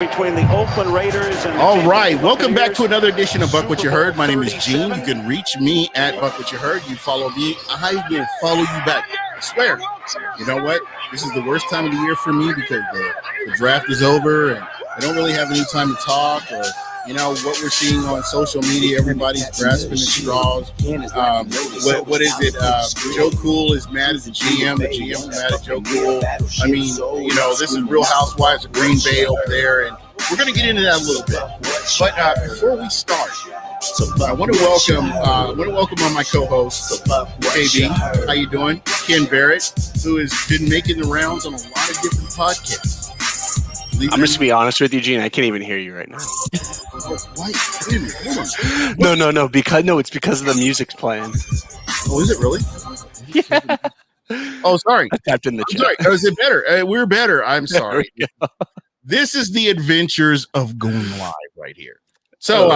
Between the Oakland Raiders and all right, welcome back to another edition of Buck What You Heard. My name is Gene. You can reach me at Buck What You Heard. You follow me, I will follow you back. I swear. You know what? This is the worst time of the year for me because the draft is over and I don't really have any time to talk or, you know, what we're seeing on social media. Everybody's grasping at straws. What is it? Joe Cool is mad at the GM. The GM is mad at Joe Cool. I mean, you know, this is Real Housewives of Green Bay over there, and we're going to get into that a little bit. But before we start, I want to welcome on my co-host, KB. How you doing? Ken Barrett, who has been making the rounds on a lot of different podcasts. I'm just going to be honest with you, Gene. I can't even hear you right now. Why? Wait a minute, hold on. No. It's because of the music's playing. Oh, is it really? Yeah. Oh, sorry. I tapped in the chat. Sorry. Oh, is it better? We're better. I'm sorry. This is the adventures of going live right here. So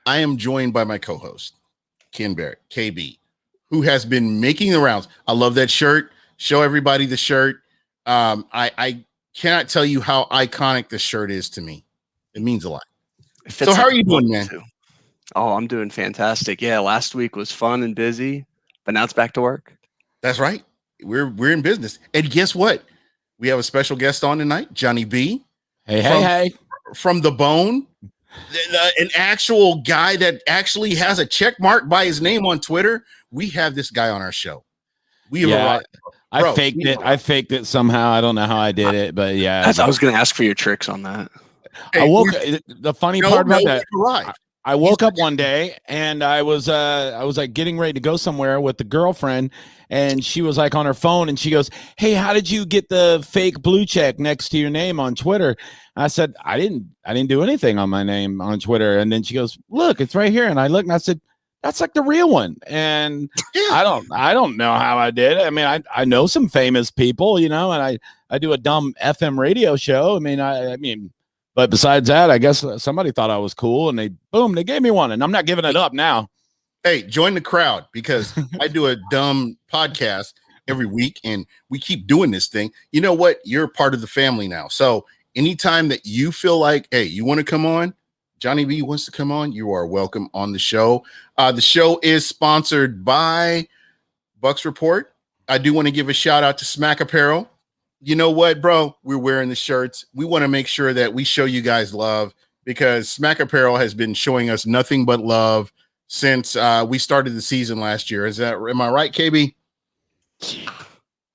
I am joined by my co-host, Ken Barrett, KB, who has been making the rounds. I love that shirt. Show everybody the shirt. I cannot tell you how iconic this shirt is to me. It means a lot. So how are you doing, man? Oh, I'm doing fantastic. Yeah, last week was fun and busy, but now it's back to work. That's right. We're in business. And guess what? We have a special guest on tonight, Johnny B. Hey. From The Bone. An actual guy that actually has a check mark by his name on Twitter. We have this guy on our show. I faked it somehow. I don't know how I did it, but yeah. I was going to ask for your tricks on that. Hey, the funny part about that. I woke up one day and I was like getting ready to go somewhere with the girlfriend, and she was like on her phone and she goes, "Hey, how did you get the fake blue check next to your name on Twitter?" I said, I didn't do anything on my name on Twitter. And then she goes, "Look, it's right here." And I looked and I said, "That's like the real one." And I don't know how I did it. I mean, I know some famous people, you know, and I do a dumb FM radio show. I mean, but besides that, I guess somebody thought I was cool and they gave me one, and I'm not giving it up now. Hey, join the crowd because I do a dumb podcast every week and we keep doing this thing. You know what? You're part of the family now. So anytime that you feel like, hey, you want to come on, Johnny B wants to come on, you are welcome on the show. The show is sponsored by Bucs Report. I do want to give a shout out to Smack Apparel. You know what, bro? We're wearing the shirts. We want to make sure that we show you guys love because Smack Apparel has been showing us nothing but love since we started the season last year. Am I right, KB?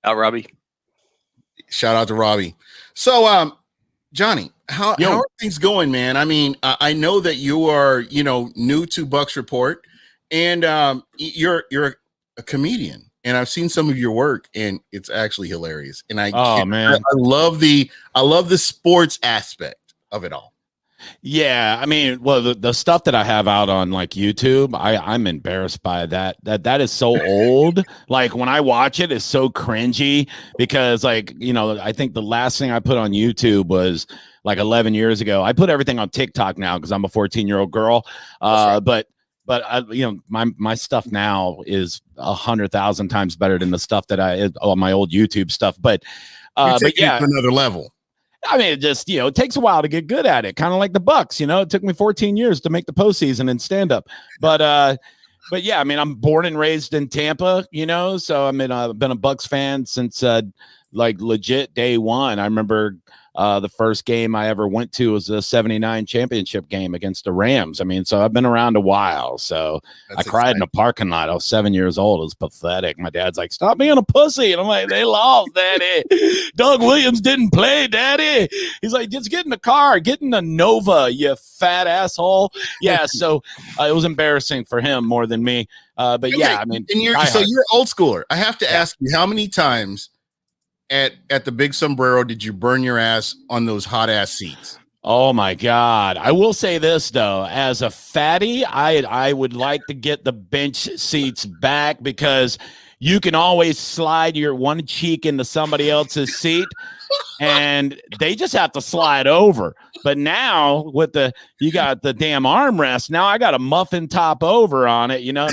Robbie. Shout out to Robbie. So, Johnny, how are things going, man? I mean, I know that you are, you know, new to Bucs Report, and you're a comedian, and I've seen some of your work, and it's actually hilarious. And I love the sports aspect of it all. Yeah, I mean, well, the stuff that I have out on like YouTube, I'm embarrassed by that. That is so old. Like when I watch it, it's so cringy because, like, you know, I think the last thing I put on YouTube was like 11 years ago. I put everything on TikTok now because I'm a 14-year-old girl. But I, you know, my stuff now is 100,000 times better than the stuff that on my old YouTube stuff. But yeah, to another level. I mean, it just, you know, it takes a while to get good at it. Kind of like the Bucs, you know, it took me 14 years to make the postseason and stand up. But yeah, I mean, I'm born and raised in Tampa, you know, so I mean, I've been a Bucs fan since like legit day one. I remember the first game I ever went to was the 79 championship game against the Rams. I mean, so I've been around a while. So I cried in a parking lot. I was 7 years old. It was pathetic. My dad's like, "Stop being a pussy." And I'm like, "They lost, Daddy. Doug Williams didn't play, Daddy." He's like, "Just get in the car. Get in the Nova, you fat asshole." Yeah, so it was embarrassing for him more than me. But yeah, I mean. And you're an old schooler. I have to ask you, how many times at the Big Sombrero did you burn your ass on those hot ass seats? Oh my God. I will say this though, as a fatty, I would like to get the bench seats back because you can always slide your one cheek into somebody else's seat and they just have to slide over. But now you got the damn armrest. Now I got a muffin top over on it. You know,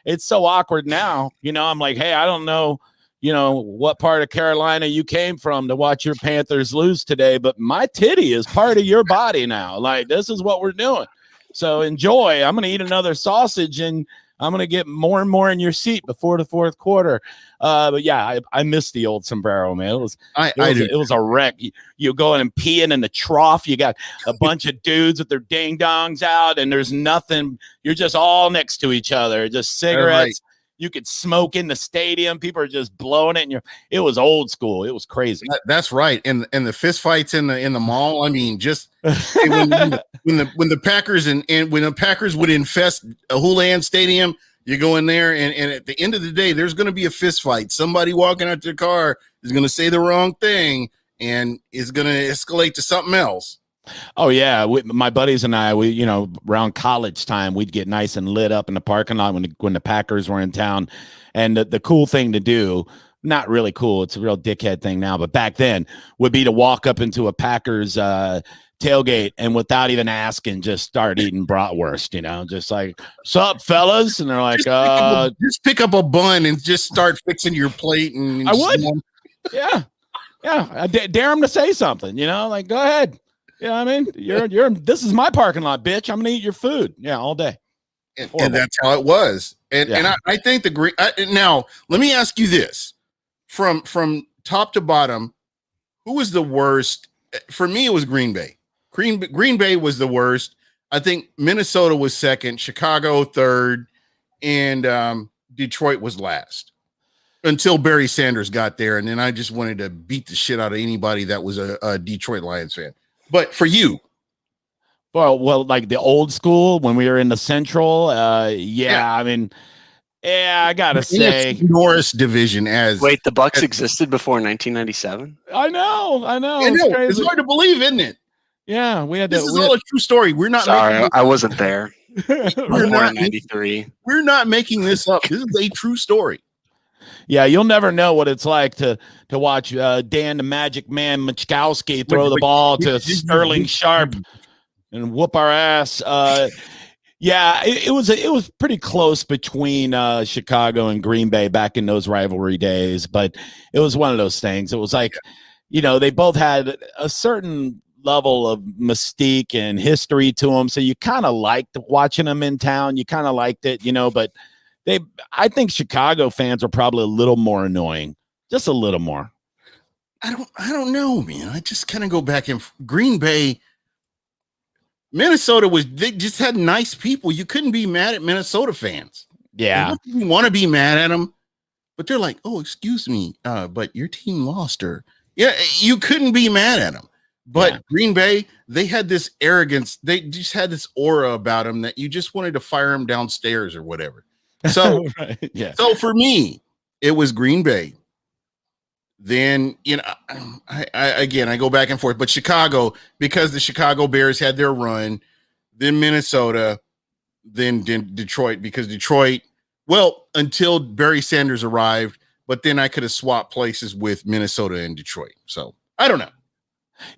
it's so awkward now, you know, I'm like, hey, I don't know, what part of Carolina you came from to watch your Panthers lose today, but my titty is part of your body now. Like, this is what we're doing. So enjoy. I'm going to eat another sausage, and I'm going to get more and more in your seat before the fourth quarter. But yeah, I miss the old sombrero, man. It was a wreck. You go in and peeing in the trough. You got a bunch of dudes with their ding dongs out, and there's nothing. You're just all next to each other, just cigarettes. You could smoke in the stadium. People are just blowing it. It was old school. It was crazy. That's right. And the fist fights in the mall. I mean, just when the Packers and when the Packers would infest a Houlihan Stadium, you go in there and at the end of the day, there's going to be a fist fight. Somebody walking out their car is going to say the wrong thing and is going to escalate to something else. Oh yeah, my buddies and I, around college time, we'd get nice and lit up in the parking lot when the Packers were in town. And the cool thing to do, not really cool, it's a real dickhead thing now, but back then would be to walk up into a Packers tailgate and without even asking, just start eating bratwurst. Just like, "Sup, fellas?" And they're like, just pick up a bun and just start fixing your plate. And I would, yeah. I dare them to say something, like, go ahead. You know what I mean? This is my parking lot, bitch. I'm gonna eat your food. Yeah, all day. And that's how it was. And I think now let me ask you this: from top to bottom, who was the worst? For me, it was Green Bay. Green Bay was the worst. I think Minnesota was second, Chicago third, and Detroit was last. Until Barry Sanders got there, and then I just wanted to beat the shit out of anybody that was a Detroit Lions fan. But for you, well, like the old school when we were in the Central, I mean, I gotta say, Norris division the Bucs existed before 1997. I know. It's hard to believe, isn't it? Yeah, This is all a true story. We're not. Sorry, I wasn't there. I was born in '93. We're not making this up. This is a true story. Yeah, you'll never know what it's like to watch Dan the Magic Man Michkowski throw the ball to Sterling Sharp and whoop our ass. It was pretty close between Chicago and Green Bay back in those rivalry days, but it was one of those things. It was like, they both had a certain level of mystique and history to them, so you kind of liked watching them in town. You kind of liked it, but I think Chicago fans are probably a little more annoying, just a little more. I don't know, man. I just kind of go back in Green Bay. Minnesota they just had nice people. You couldn't be mad at Minnesota fans. Yeah. You want to be mad at them, but they're like, "Oh, excuse me, but your team lost," or you couldn't be mad at them. But Green Bay, they had this arrogance. They just had this aura about them that you just wanted to fire them downstairs or whatever. So, So for me, it was Green Bay. Then, I go back and forth, but Chicago, because the Chicago Bears had their run, then Minnesota, then Detroit, because Detroit, until Barry Sanders arrived, but then I could have swapped places with Minnesota and Detroit. So I don't know.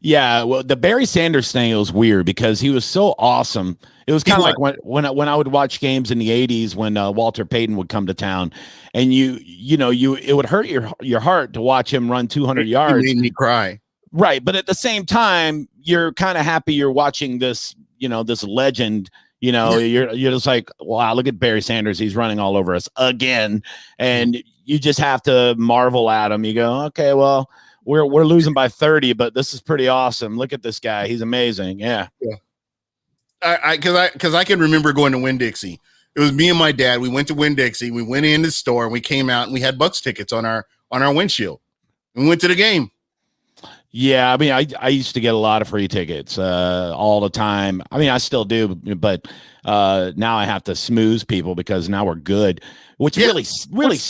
Yeah, well, the Barry Sanders thing, it was weird because he was so awesome. It was kind of like when I would watch games in the 80s when Walter Payton would come to town, and it would hurt your heart to watch him run 200 yards. It made me cry. Right, but at the same time, you're kind of happy you're watching this, this legend. You're just like, wow, look at Barry Sanders. He's running all over us again, and you just have to marvel at him. You go, okay, well, we're losing by 30, but this is pretty awesome. Look at this guy. He's amazing. Yeah. Because I can remember going to Winn-Dixie. It was me and my dad. We went to Winn-Dixie. We went in the store and we came out and we had Bucs tickets on our windshield. We went to the game. Yeah, I mean, I used to get a lot of free tickets all the time. I mean, I still do, but now I have to smooze people because now we're good, which really stinks.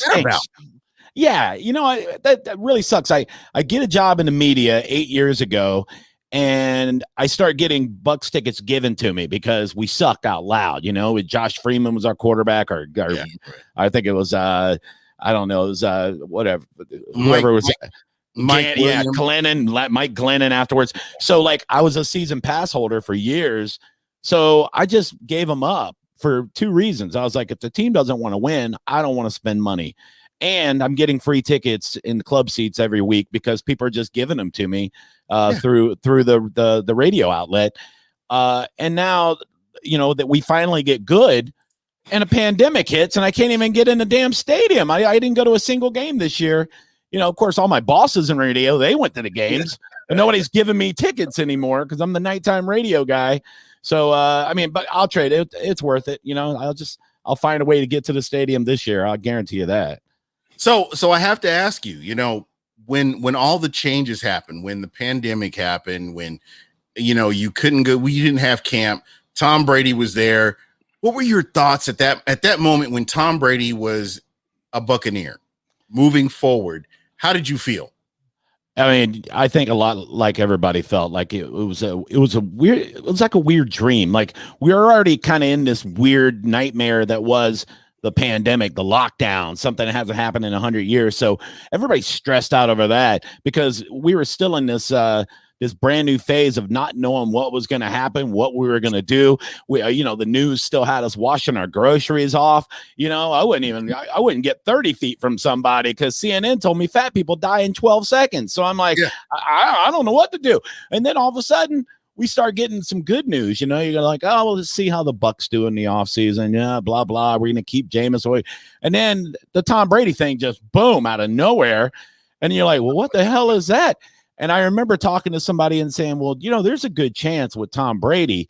Yeah, that really sucks. I get a job in the media 8 years ago, and I start getting Bucs tickets given to me because we suck out loud. Josh Freeman was our quarterback, or I think it was I don't know, it was whatever, whoever was. Mike Glennon afterwards. So like I was a season pass holder for years. So I just gave them up for two reasons. I was like, if the team doesn't want to win, I don't want to spend money. and I'm getting free tickets in the club seats every week because people are just giving them to me through the radio outlet. And now, that we finally get good, and a pandemic hits, and I can't even get in the damn stadium. I didn't go to a single game this year. Of course, all my bosses in radio, they went to the games, and nobody's giving me tickets anymore because I'm the nighttime radio guy. So, but I'll trade it. It's worth it. I'll find a way to get to the stadium this year. I'll guarantee you that. So I have to ask you, when all the changes happened, when the pandemic happened, when, you couldn't go, we didn't have camp, Tom Brady was there. What were your thoughts at that moment when Tom Brady was a Buccaneer moving forward? How did you feel? I mean, I think a lot like everybody felt like it was like a weird dream. Like we were already kind of in this weird nightmare that was the pandemic, the lockdown, something that hasn't happened in 100 years. So everybody's stressed out over that because we were still in this brand new phase of not knowing what was going to happen, what we were going to do. We, the news still had us washing our groceries off. I wouldn't get 30 feet from somebody because CNN told me fat people die in 12 seconds. So I'm like, I don't know what to do. And then all of a sudden we start getting some good news. You're like, oh, well, let's see how the Bucs do in the offseason. Yeah, blah, blah. We're going to keep Jameis away. And then the Tom Brady thing just boom out of nowhere. And you're like, well, what the hell is that? And I remember talking to somebody and saying, well, there's a good chance with Tom Brady,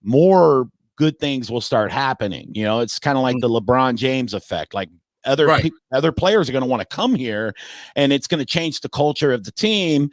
more good things will start happening. It's kind of like the LeBron James effect. Like other players are going to want to come here, and it's going to change the culture of the team.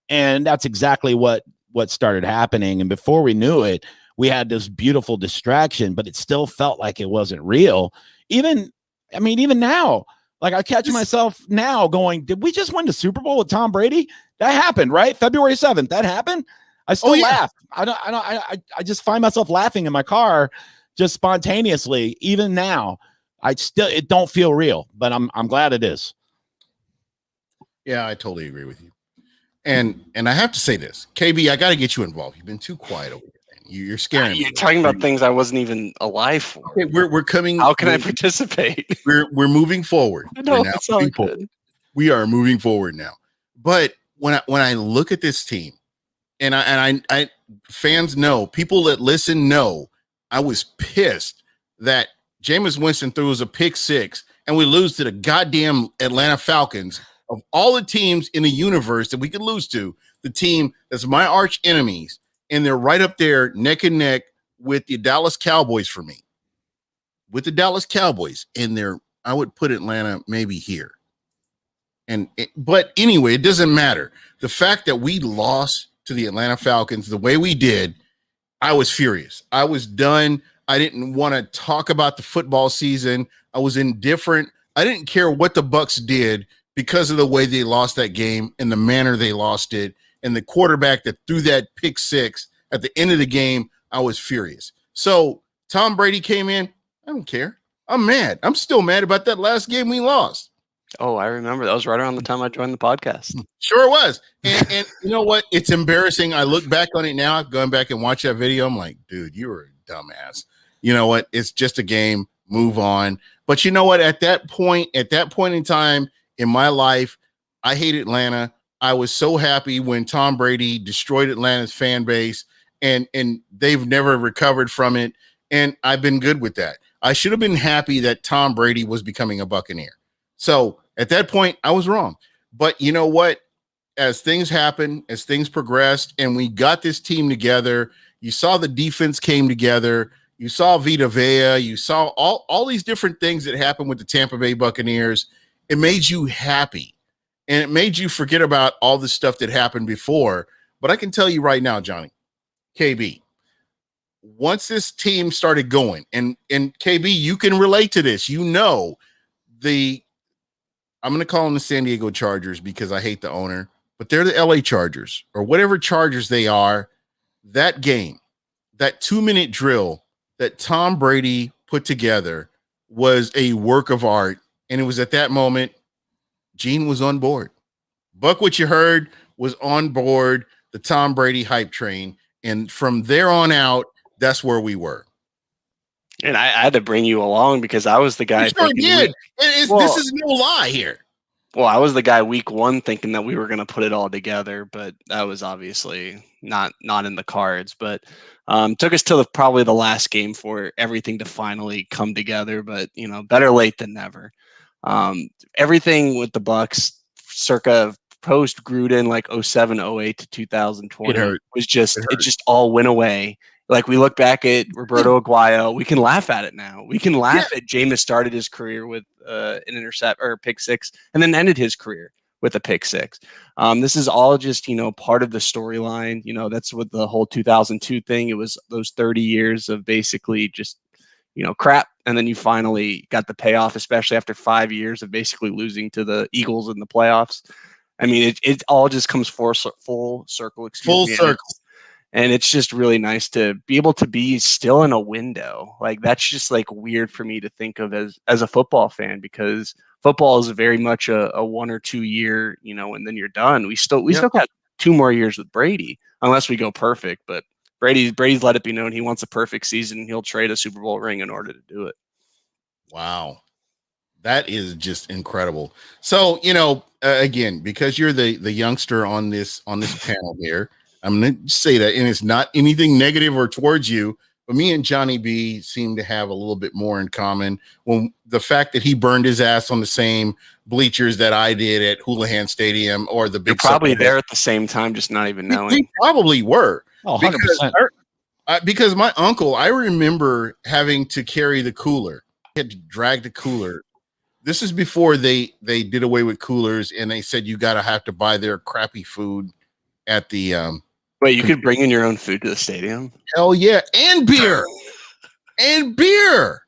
And that's exactly what started happening. And before we knew it, we had this beautiful distraction, but it still felt like it wasn't real. Even now, like I catch myself now going, did we just win the Super Bowl with Tom Brady? That happened, right? February 7th. That happened. I still laugh. I just find myself laughing in my car just spontaneously. Even now, it don't feel real, but I'm glad it is. Yeah, I totally agree with you. And I have to say this, KB, I got to get you involved. You've been too quiet over here. You're scaring me. You're talking about things I wasn't even alive for. Okay, we're coming. How can I participate? We're moving forward. No, it's all good. We are moving forward now. But when I look at this team, and I fans know, people that listen know, I was pissed that Jameis Winston threw us a pick six and we lose to the goddamn Atlanta Falcons. Of all the teams in the universe that we could lose to, the team that's my arch enemies, and they're right up there neck and neck with the Dallas Cowboys for me. With the Dallas Cowboys, and I would put Atlanta maybe here. But anyway, it doesn't matter. The fact that we lost to the Atlanta Falcons the way we did, I was furious. I was done. I didn't want to talk about the football season. I was indifferent. I didn't care what the Bucs did because of the way they lost that game and the manner they lost it. And the quarterback that threw that pick six at the end of the game, I was furious. So Tom Brady came in. I don't care. I'm mad. I'm still mad about that last game we lost. Oh, I remember. That was right around the time I joined the podcast. Sure it was. And you know what? It's embarrassing. I look back on it now, going back and watch that video. I'm like, dude, you were a dumbass. You know what? It's just a game. Move on. But you know what? At that point in time in my life, I hate Atlanta. I was so happy when Tom Brady destroyed Atlanta's fan base, and they've never recovered from it. And I've been good with that. I should have been happy that Tom Brady was becoming a Buccaneer. So at that point, I was wrong. But you know what? As things happened, as things progressed, and we got this team together, you saw the defense came together. You saw Vita Vea. You saw all these different things that happened with the Tampa Bay Buccaneers. It made you happy. And it made you forget about all the stuff that happened before. But I can tell you right now, Johnny, KB, once this team started going, and KB, you can relate to this. I'm going to call them the San Diego Chargers because I hate the owner, but they're the LA Chargers or whatever Chargers they are. That game, that 2-minute drill that Tom Brady put together was a work of art. And it was at that moment, Gene was on board. BucWhatYaHeard was on board the Tom Brady hype train. And from there on out, that's where we were. And I had to bring you along because I was the guy. You sure did. This is no lie here. Well, I was the guy week 1 thinking that we were going to put it all together, but that was obviously not in the cards. But took us till probably the last game for everything to finally come together. But better late than never. Everything with the Bucs, circa post Gruden, like 07, 08 to 2020, it just all went away. Like we look back at Roberto Aguayo, we can laugh at it now. We can laugh at Jameis started his career with an intercept or a pick six, and then ended his career with a pick six. This is all just part of the storyline. That's what the whole 2002 thing. It was those 30 years of basically just crap, and then you finally got the payoff, especially after 5 years of basically losing to the Eagles in the playoffs. I mean, it all just comes full circle. Full circle. And it's just really nice to be able to be still in a window. Like that's just like weird for me to think of as a football fan, because football is very much a 1 or 2 year, and then you're done. We still got 2 more years with Brady, unless we go perfect. But Brady's let it be known he wants a perfect season. He'll trade a Super Bowl ring in order to do it. Wow. That is just incredible. So, again, because you're the youngster on this panel here, I'm going to say that, and it's not anything negative or towards you, but me and Johnny B seem to have a little bit more in common. When the fact that he burned his ass on the same bleachers that I did at Houlihan Stadium or the big. You're probably there at the same time, just not even knowing. We probably were. Oh, 100%. Because my uncle, I remember having to carry the cooler. I had to drag the cooler. This is before they did away with coolers, and they said you have to buy their crappy food at the. Wait, you could bring in your own food to the stadium? Hell yeah, and beer, and beer.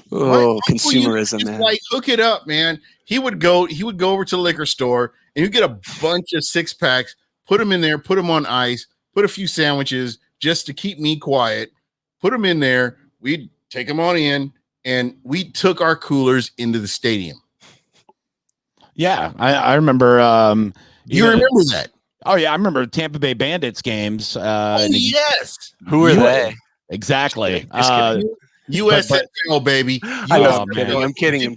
Oh, consumerism, man! Like hook it up, man. He would go over to the liquor store, and you get a bunch of 6-packs, put them in there, put them on ice, put a few sandwiches just to keep me quiet. Put them in there. We'd take them on in. And we took our coolers into the stadium. Yeah, I remember. You remember that? Oh yeah, I remember Tampa Bay Bandits games. Yes. Who are they? Exactly. USFL, baby. I'm kidding.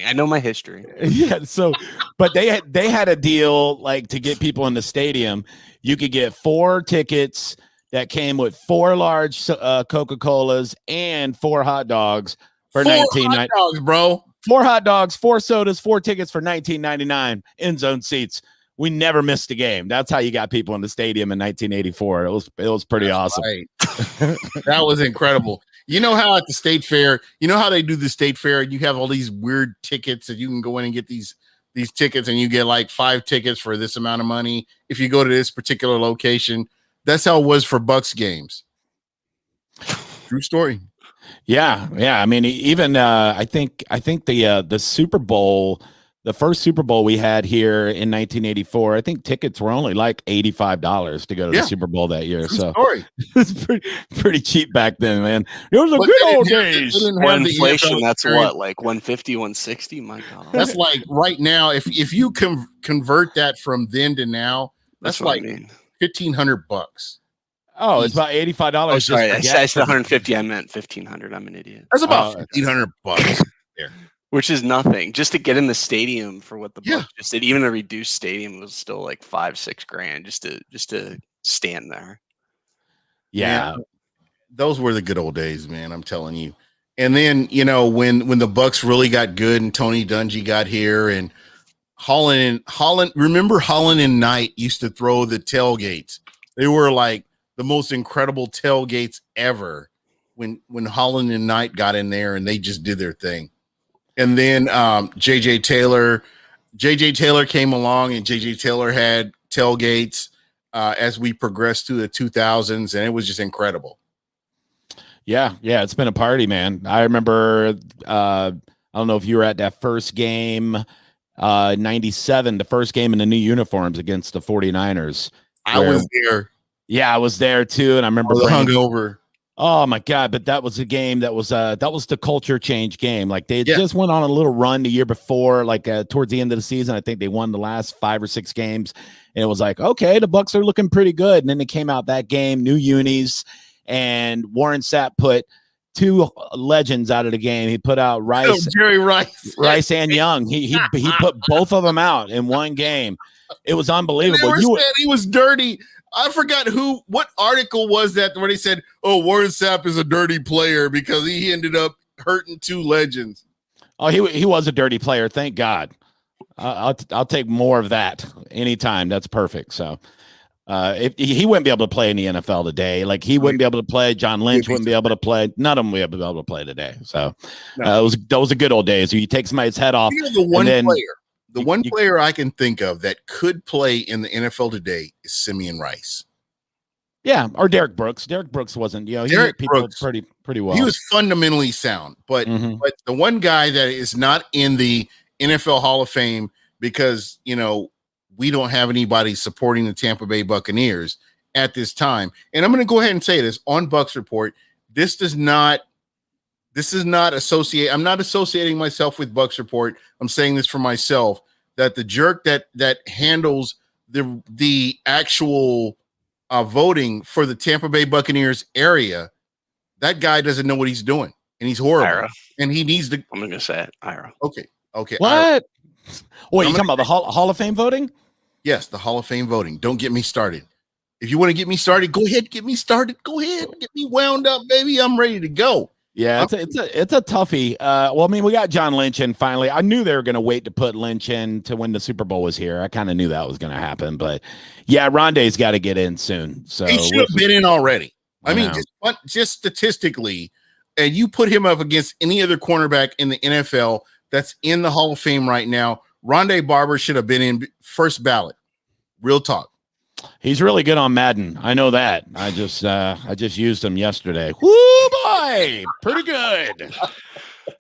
I know my history. Yeah. So, but they had a deal like to get people in the stadium. You could get 4 tickets that came with 4 large Coca-Colas and 4 hot dogs for $19.99. Hot dogs, bro. 4 hot dogs, 4 sodas, 4 tickets for $19.99. End zone seats. We never missed a game. That's how you got people in the stadium in 1984. It was pretty awesome. Right. That was incredible. You know how at the state fair, how they do the state fair, you have all these weird tickets that you can go in and get these tickets, and you get like 5 tickets for this amount of money if you go to this particular location. That's how it was for Bucs games. True story. Yeah. I mean, even I think the Super Bowl, the first Super Bowl we had here in 1984, I think tickets were only like $85 to go to the Super Bowl that year. True so story. It's pretty cheap back then, man. It was a good old days. Well, inflation, that's what, like 150, 160? My God. That's like right now, if you convert that from then to now, that's like $1,500. Oh, it's about $85. Oh, sorry, I said 150. I meant 1,500. I'm an idiot. That's about $1,500 there, which is nothing. Just to get in the stadium for what the Bucs just did. Even a reduced stadium was still like $5-6 grand just to stand there. Yeah, man, those were the good old days, man. I'm telling you. And then when the Bucs really got good and Tony Dungy got here and Holland. Remember Holland and Knight used to throw the tailgates. They were like the most incredible tailgates ever when Holland and Knight got in there and they just did their thing. And then JJ Taylor came along, and JJ Taylor had tailgates as we progressed through the 2000s, and it was just incredible. Yeah, it's been a party, man. I remember I don't know if you were at that first game 97, the first game in the new uniforms against the 49ers. I was there. Yeah, I was there too, and I remember hungover. Oh my God! But that was a game that was the culture change game. Like they just went on a little run the year before, like towards the end of the season. I think they won the last 5 or 6 games, and it was like, okay, the Bucs are looking pretty good. And then they came out that game, new unis, and Warren Sapp put two legends out of the game. He put out Jerry Rice and Young. He put both of them out in one game. It was unbelievable. They said he was dirty. I forgot what article was that where they said, "Oh, Warren Sapp is a dirty player because he ended up hurting two legends." Oh, he was a dirty player. Thank God. I'll take more of that anytime. That's perfect. So, if he wouldn't be able to play in the NFL today, like he wouldn't be able to play. John Lynch wouldn't be able to play. None of them would be able to play today. So, those are good old days. You take somebody's head off. The one player I can think of that could play in the NFL today is Simeon Rice. Yeah, or Derek Brooks. Derek Brooks wasn't, he hit people pretty well. He was fundamentally sound, but the one guy that is not in the NFL Hall of Fame because, we don't have anybody supporting the Tampa Bay Buccaneers at this time. And I'm going to go ahead and say this on Bucs Report. This is not I'm not associating myself with Bucs Report. I'm saying this for myself, that the jerk that handles the actual voting for the Tampa Bay Buccaneers area, that guy doesn't know what he's doing, and he's horrible. Ira. And he needs to. I'm going to say it, Ira. Okay. What? Ira. Wait, you talking about the Hall of Fame voting? Yes, the Hall of Fame voting. Don't get me started. If you want to get me started, go ahead, get me started. Go ahead, get me wound up, baby. I'm ready to go. Yeah, it's a toughie. We got John Lynch in finally. I knew they were going to wait to put Lynch in to when the Super Bowl was here. I kind of knew that was going to happen, but yeah, Rondé's got to get in soon. So he should have been in already. I mean, just statistically, and you put him up against any other cornerback in the NFL that's in the Hall of Fame right now, Rondé Barber should have been in first ballot. Real talk. He's really good on Madden. I know that. I just used him yesterday. Woo boy, pretty good.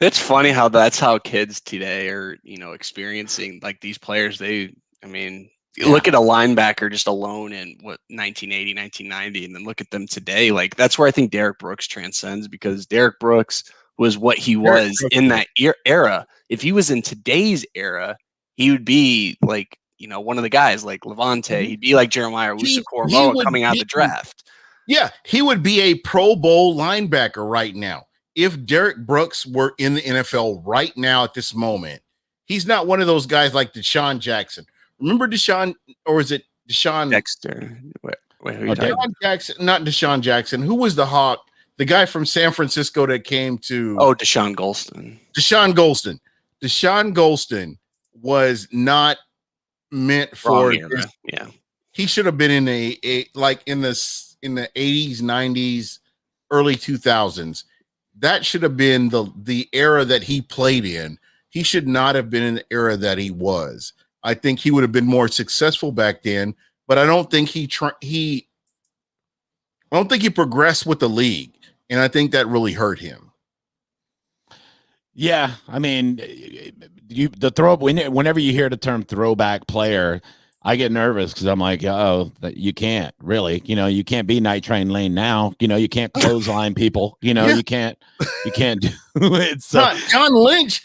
It's funny how that's how kids today are, experiencing like these players. Look at a linebacker just alone in 1980, 1990, and then look at them today. Like that's where I think Derek Brooks transcends, because Derek Brooks was what he was in that era. If he was in today's era, he would be like, one of the guys like Levante. He'd be like Jeremiah Owusu-Koramoah coming out of the draft. Yeah, he would be a Pro Bowl linebacker right now. If Derek Brooks were in the NFL right now at this moment, he's not one of those guys like Deshaun Jackson. Remember Deshaun, or is it Deshaun Dexter? Wait, who are you Deshaun Jackson, not Deshaun Jackson. Who was the Hawk? The guy from San Francisco that came to Deshaun Golston. Deshaun Golston was not meant for he should have been in in the 80s, 90s, early 2000s. That should have been the era that he played in. He should not have been in the era that he was. I think he would have been more successful back then, but I don't think he progressed with the league, and I think that really hurt him. Yeah, I mean, whenever you hear the term throwback player, I get nervous because I'm like, you can't really, you can't be Night Train Lane now. You can't clothesline people. You can't do it. So John Lynch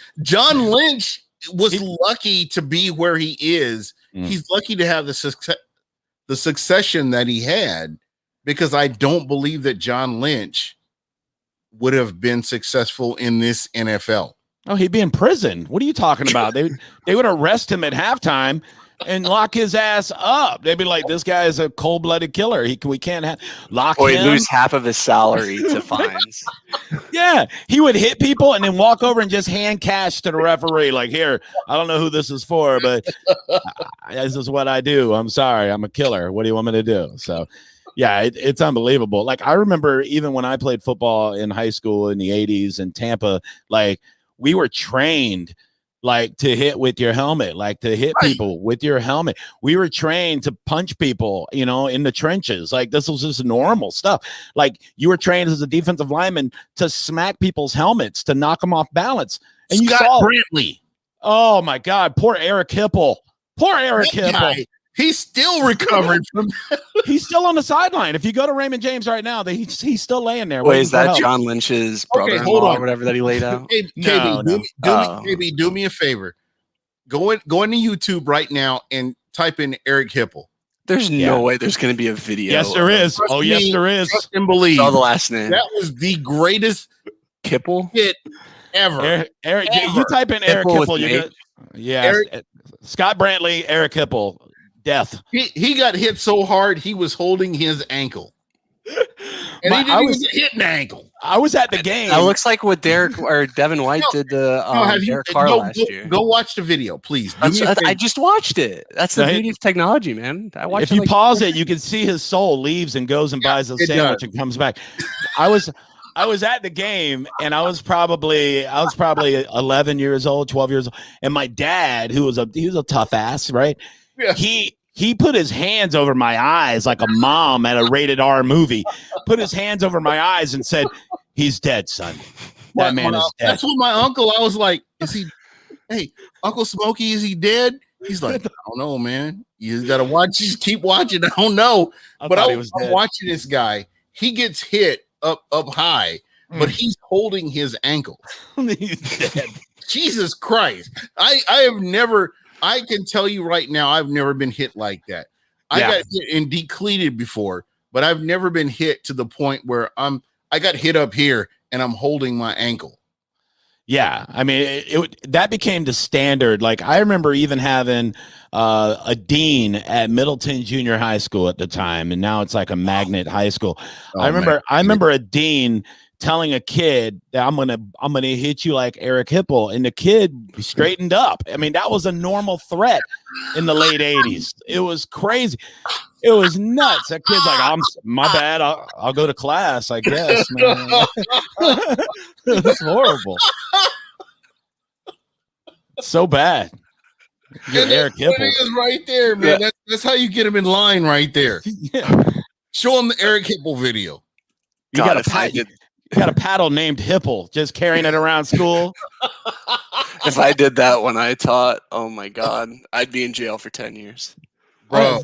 was lucky to be where he is. He's lucky to have the succession that he had, because I don't believe that John Lynch would have been successful in this NFL. Oh, he'd be in prison. What are you talking about? They would arrest him at halftime and lock his ass up. They'd be like, this guy is a cold-blooded killer. We can't lock him. He'd lose half of his salary to fines. Yeah, he would hit people and then walk over and just hand cash to the referee. Like, here, I don't know who this is for, but this is what I do. I'm sorry. I'm a killer. What do you want me to do? So, yeah, it's unbelievable. Like, I remember even when I played football in high school in the 80s in Tampa, like, we were trained like to hit with your helmet, like to hit people with your helmet. We were trained to punch people, in the trenches. Like, this was just normal stuff. Like, you were trained as a defensive lineman to smack people's helmets, to knock them off balance. And Scott you saw Brantley. Oh my God, poor Eric Hipple. Guy, he's still recovering from that. He's still on the sideline. If you go to Raymond James right now, he's still laying there. Wait, is that John Lynch's brother-in-law or whatever that he laid out? Hey, KB, do me a favor. Go into YouTube right now and type in Eric Hipple. There's no way there's going to be a video. Yes, there is. Oh, yes, there is. Trust and believe. Oh, the last name. That was the greatest Kipple hit ever. Eric, Ever. you type in Eric Kipple Kipple. with You're gonna, Scott Brantley, Eric Kipple, death. He got hit so hard he was holding his ankle. And he didn't even get hit in the ankle. I was at the game. That looks like what Derek or Devin White did to Derek Carr last year. Go watch the video, please. I just watched it. That's the beauty of technology, man. I watched. If you pause it, you can see his soul leaves and goes and buys a sandwich and comes back. I was at the game, and I was probably 11 years old, 12 years old, and my dad, he was a tough ass, right? Yeah. He put his hands over my eyes like a mom at a rated R movie. Put his hands over my eyes and said, "He's dead, son. That man is dead." That's what my uncle. I was like, "Is he? Hey, Uncle Smokey, is he dead?" He's like, "I don't know, man. You gotta watch. Just keep watching. I don't know." But I'm watching this guy. He gets hit up high, but he's holding his ankle. He's dead. Jesus Christ! I have never. I can tell you right now, I've never been hit like that. I got hit and decleated before, but I've never been hit to the point where I got hit up here and I'm holding my ankle. Yeah, I mean, that became the standard. Like, I remember even having a dean at Middleton Junior High School at the time, and now it's like a magnet high school. I remember a dean telling a kid that I'm gonna hit you like Eric Hipple, and the kid straightened up. I mean, that was a normal threat in the late 80s. It was crazy. It was nuts. That kid's like, my bad. I'll go to class, I guess, man. It's horrible. So bad. Eric Hipple is right there, man. Yeah. That's how you get him in line right there. Yeah. Show him the Eric Hipple video. You got a paddle named Hipple, just carrying it around school. If I did that when I taught, oh my God, I'd be in jail for 10 years. Bro,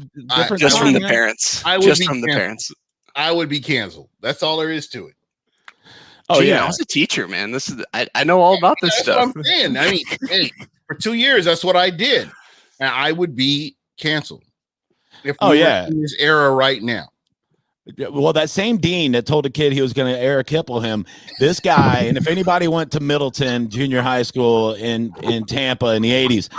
just from the parents. Just from the parents. I would be canceled. That's all there is to it. Oh, yeah. I was a teacher, man. I know all about this stuff. That's what I'm saying. I mean, hey, for 2 years, that's what I did. And I would be canceled. If we were in this era right now. Well, that same dean that told the kid he was going to Eric Hipple him, this guy, and if anybody went to Middleton Junior High School in Tampa in the 80s,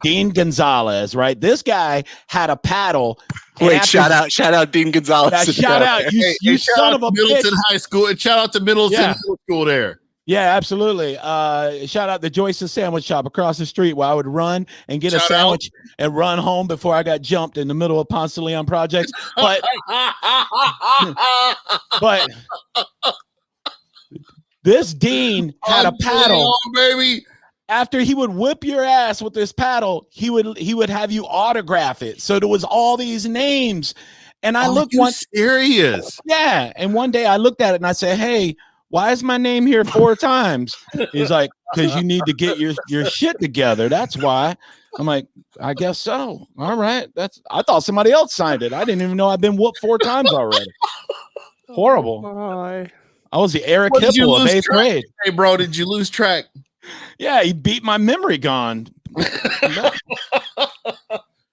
Dean Gonzalez, right? This guy had a paddle. Wait, shout out Dean Gonzalez. Shout out, you son of a Middleton bitch. High School, and shout out to Middleton Middle School there. Yeah, absolutely. Shout out to Joyce's Sandwich Shop across the street, where I would run and get a sandwich and run home before I got jumped in the middle of Ponce de Leon projects. But this dean had a paddle, baby. After he would whip your ass with this paddle, he would have you autograph it. So there was all these names, and I looked once. Serious? Yeah, and one day I looked at it and I said, "Hey, why is my name here 4 times?" He's like, "Because you need to get your shit together. That's why." I'm like, "I guess so. All right." I thought somebody else signed it. I didn't even know I'd been whooped 4 times already. Horrible. I was the Eric Hipple of 8th grade. Hey, bro, did you lose track? Yeah, he beat my memory gone.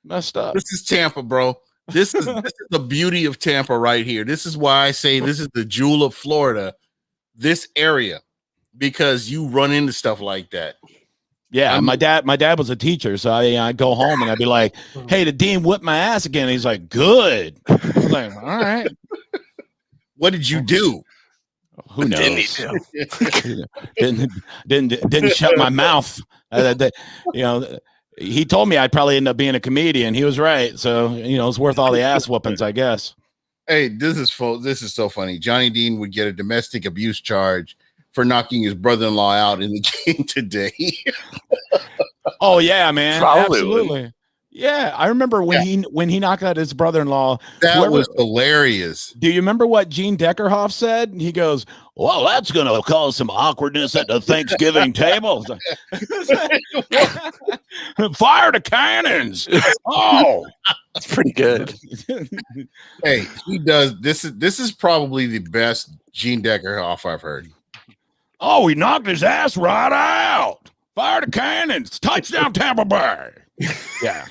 Messed up. This is Tampa, bro. This is the beauty of Tampa right here. This is why I say this is the jewel of Florida. This area, because you run into stuff like that. Yeah, my dad was a teacher, so I go home and I'd be like, "Hey, the dean whipped my ass again." And he's like, "Good." I was like, "All right." What did you do? Who knows? Didn't shut my mouth. He told me I'd probably end up being a comedian. He was right. So it's worth all the ass whoopings, I guess. Hey, this is so funny. Johnny Dean would get a domestic abuse charge for knocking his brother-in-law out in the game today. Oh yeah, man. Probably absolutely. Would. Yeah, I remember when he knocked out his brother-in-law. That was hilarious. Do you remember what Gene Deckerhoff said? He goes, "Well, that's going to cause some awkwardness at the Thanksgiving table." Fire the cannons! Oh, that's pretty good. Hey, he does. This is probably the best Gene Deckerhoff I've heard. Oh, he knocked his ass right out. Fire the cannons! Touchdown, Tampa Bay! Yeah.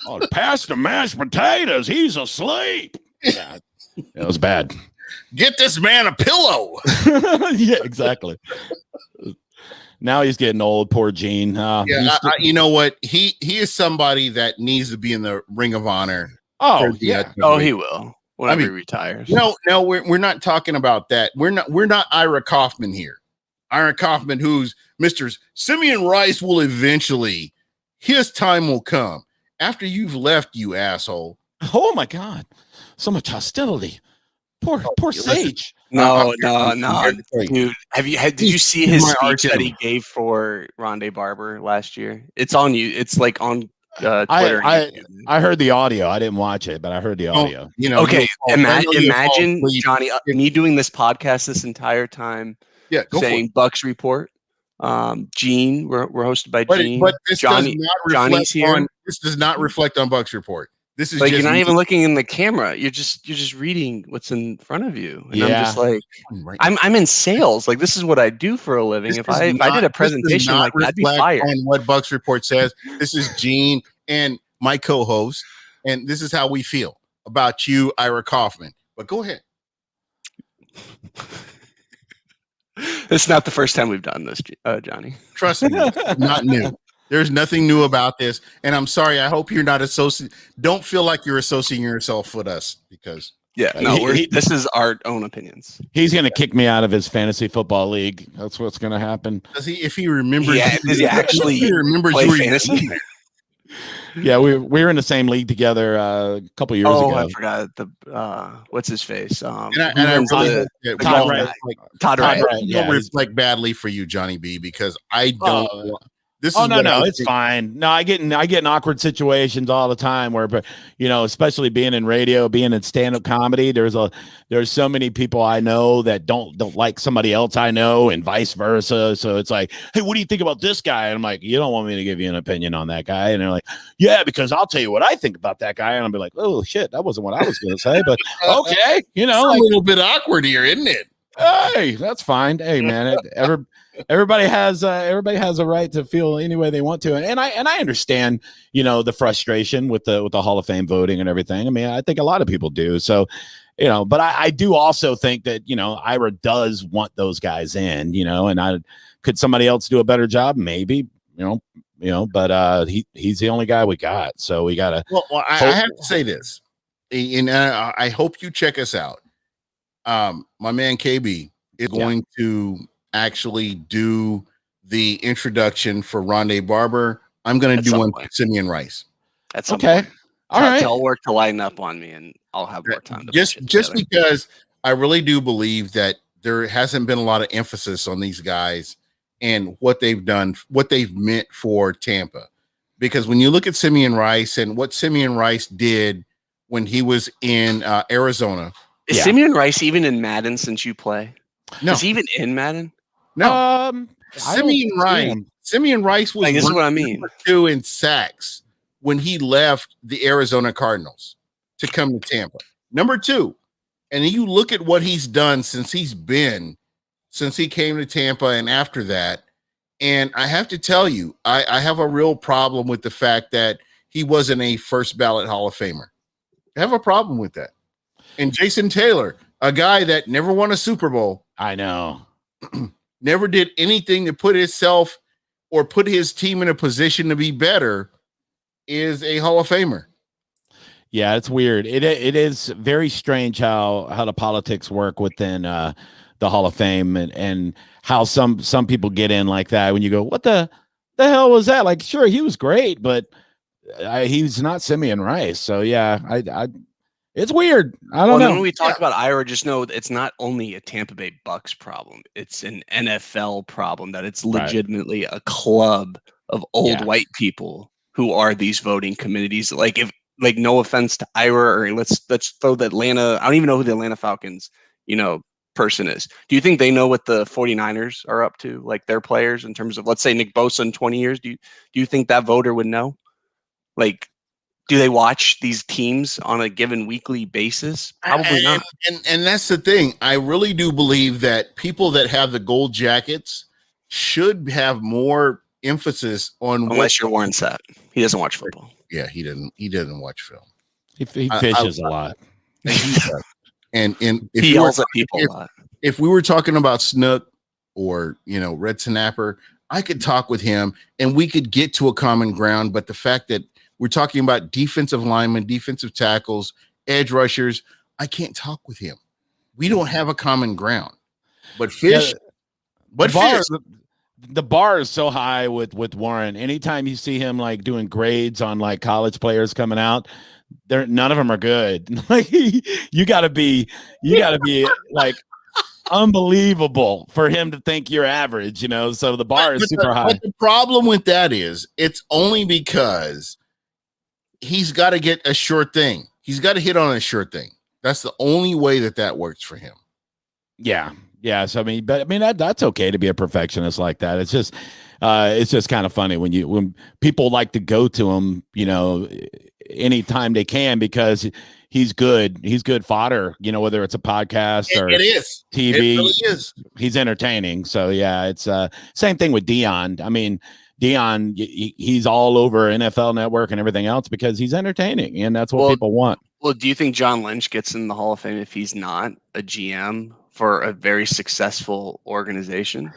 Oh, pass the mashed potatoes. He's asleep. Yeah, it was bad. Get this man a pillow. Yeah, exactly. Now he's getting old. Poor Gene. You know what? He is somebody that needs to be in the Ring of Honor. Oh, yeah. Oh, he will whenever he retires. No, we're not talking about that. We're not Ira Kaufman here. Ira Kaufman, who's Mr. Simeon Rice, will eventually, his time will come after you've left, you asshole. Oh my God, so much hostility. Poor Sage. No, dude. Did you see his speech that he gave for Rondé Barber last year? It's on you. It's like on Twitter. I heard the audio. I didn't watch it, but I heard the audio. Okay. Imagine Johnny, me doing this podcast this entire time. Yeah, saying Bucs Report. Gene, we're hosted by Gene. But this Johnny's here. This does not reflect on Bucs Report. This is like just you're not even looking in the camera. You're just reading what's in front of you. And I'm just like, I'm in sales. Like this is what I do for a living. If I did a presentation like that, I'd be fired. On what Bucs Report says. This is Gene and my co-host, and this is how we feel about you, Ira Kaufman. But go ahead. It's not the first time we've done this, Johnny. Trust me, it's not new. There's nothing new about this, and I'm sorry. I hope you're not Don't feel like you're associating yourself with us because this is our own opinions. He's going to kick me out of his fantasy football league. That's what's going to happen. Does he? If he remembers, does he actually play fantasy? Yeah, we were in the same league together a couple years ago. I forgot what's his face. Todd Wright. Yeah, reflect badly for you, Johnny B, because I don't. It's fine. No, I get in awkward situations all the time where, especially being in radio, being in stand-up comedy, there's so many people I know that don't like somebody else I know and vice versa. So it's like, hey, what do you think about this guy? And I'm like, you don't want me to give you an opinion on that guy? And they're like, yeah, because I'll tell you what I think about that guy. And I'll be like, oh shit, that wasn't what I was going to say, but okay. It's a little bit awkward here, isn't it? Hey, that's fine. Hey, man, everybody has a right to feel any way they want to, and I understand, the frustration with the Hall of Fame voting and everything. I mean, I think a lot of people do. So, but I do also think that Ira does want those guys in, and could somebody else do a better job? Maybe, but he's the only guy we got, so we gotta. Well, I have to say this, and I hope you check us out. My man KB is going to actually do the introduction for Rondé Barber. I'm going to do one for Simeon Rice. That's okay. All right. Tell work to line up on me, and I'll have more time. Just because I really do believe that there hasn't been a lot of emphasis on these guys and what they've done, what they've meant for Tampa. Because when you look at Simeon Rice and what Simeon Rice did when he was in Arizona. Is Simeon Rice even in Madden since you play? No. Is he even in Madden? No. Simeon Rice was this is what I mean. number 2 in sacks when he left the Arizona Cardinals to come to Tampa. Number 2. And you look at what he's done since he came to Tampa and after that. And I have to tell you, I have a real problem with the fact that he wasn't a first ballot Hall of Famer. I have a problem with that. And Jason Taylor, a guy that never won a Super Bowl. I know. Never did anything to put himself or put his team in a position to be better, is a Hall of Famer. Yeah, it's weird. It is very strange how the politics work within the Hall of Fame and how some people get in like that when you go, what the hell was that? Like, sure, he was great, but he's not Simeon Rice. So yeah, it's weird. I don't know. When we talk about Ira, just know it's not only a Tampa Bay Bucs problem. It's an NFL problem, that it's legitimately a club of old white people who are these voting committees. Like, no offense to Ira, or let's throw the Atlanta. I don't even know who the Atlanta Falcons, person is. Do you think they know what the 49ers are up to, like their players, in terms of, let's say, Nick Bosa in 20 years? Do you think that voter would know? Like, do they watch these teams on a given weekly basis? Probably not. And that's the thing. I really do believe that people that have the gold jackets should have more emphasis on. Unless you're Warren Sapp. He doesn't watch football. Yeah, he doesn't watch film. He fishes a lot. And if He you were yells at people a lot. if we were talking about Snook or Red Snapper, I could talk with him and we could get to a common ground. But the fact that we're talking about defensive linemen, defensive tackles, edge rushers, I can't talk with him. We don't have a common ground. But Fish, the bar is so high with Warren. Anytime you see him like doing grades on like college players coming out, none of them are good. Like you gotta be like unbelievable for him to think you're average, so the bar is super high. But the problem with that is it's only because he's got to get a sure thing. He's got to hit on a sure thing. That's the only way that works for him. Yeah. So that's okay to be a perfectionist like that. It's just kind of funny when people like to go to him, anytime they can, because he's good fodder, whether it's a podcast or it is TV. It really is. He's entertaining. So yeah, it's same thing with Dion. I mean, Dion, he's all over NFL Network and everything else because he's entertaining, and that's what people want. Well, do you think John Lynch gets in the Hall of Fame if he's not a GM for a very successful organization?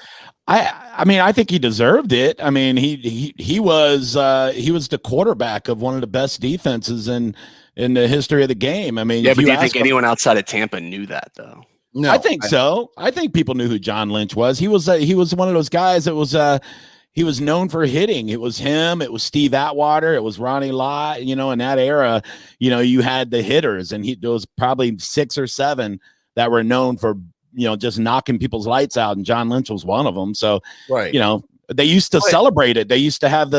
I think he deserved it. I mean, he was the quarterback of one of the best defenses in the history of the game. I mean, yeah, but do you think anyone outside of Tampa knew that though? No, I think so. I think people knew who John Lynch was. He was one of those guys that was he was known for hitting. It was him. It was Steve Atwater. It was Ronnie Lott. In that era, you had the hitters, and there was probably 6 or 7 that were known for, just knocking people's lights out. And John Lynch was one of them. So, right. They used to celebrate it. They used to have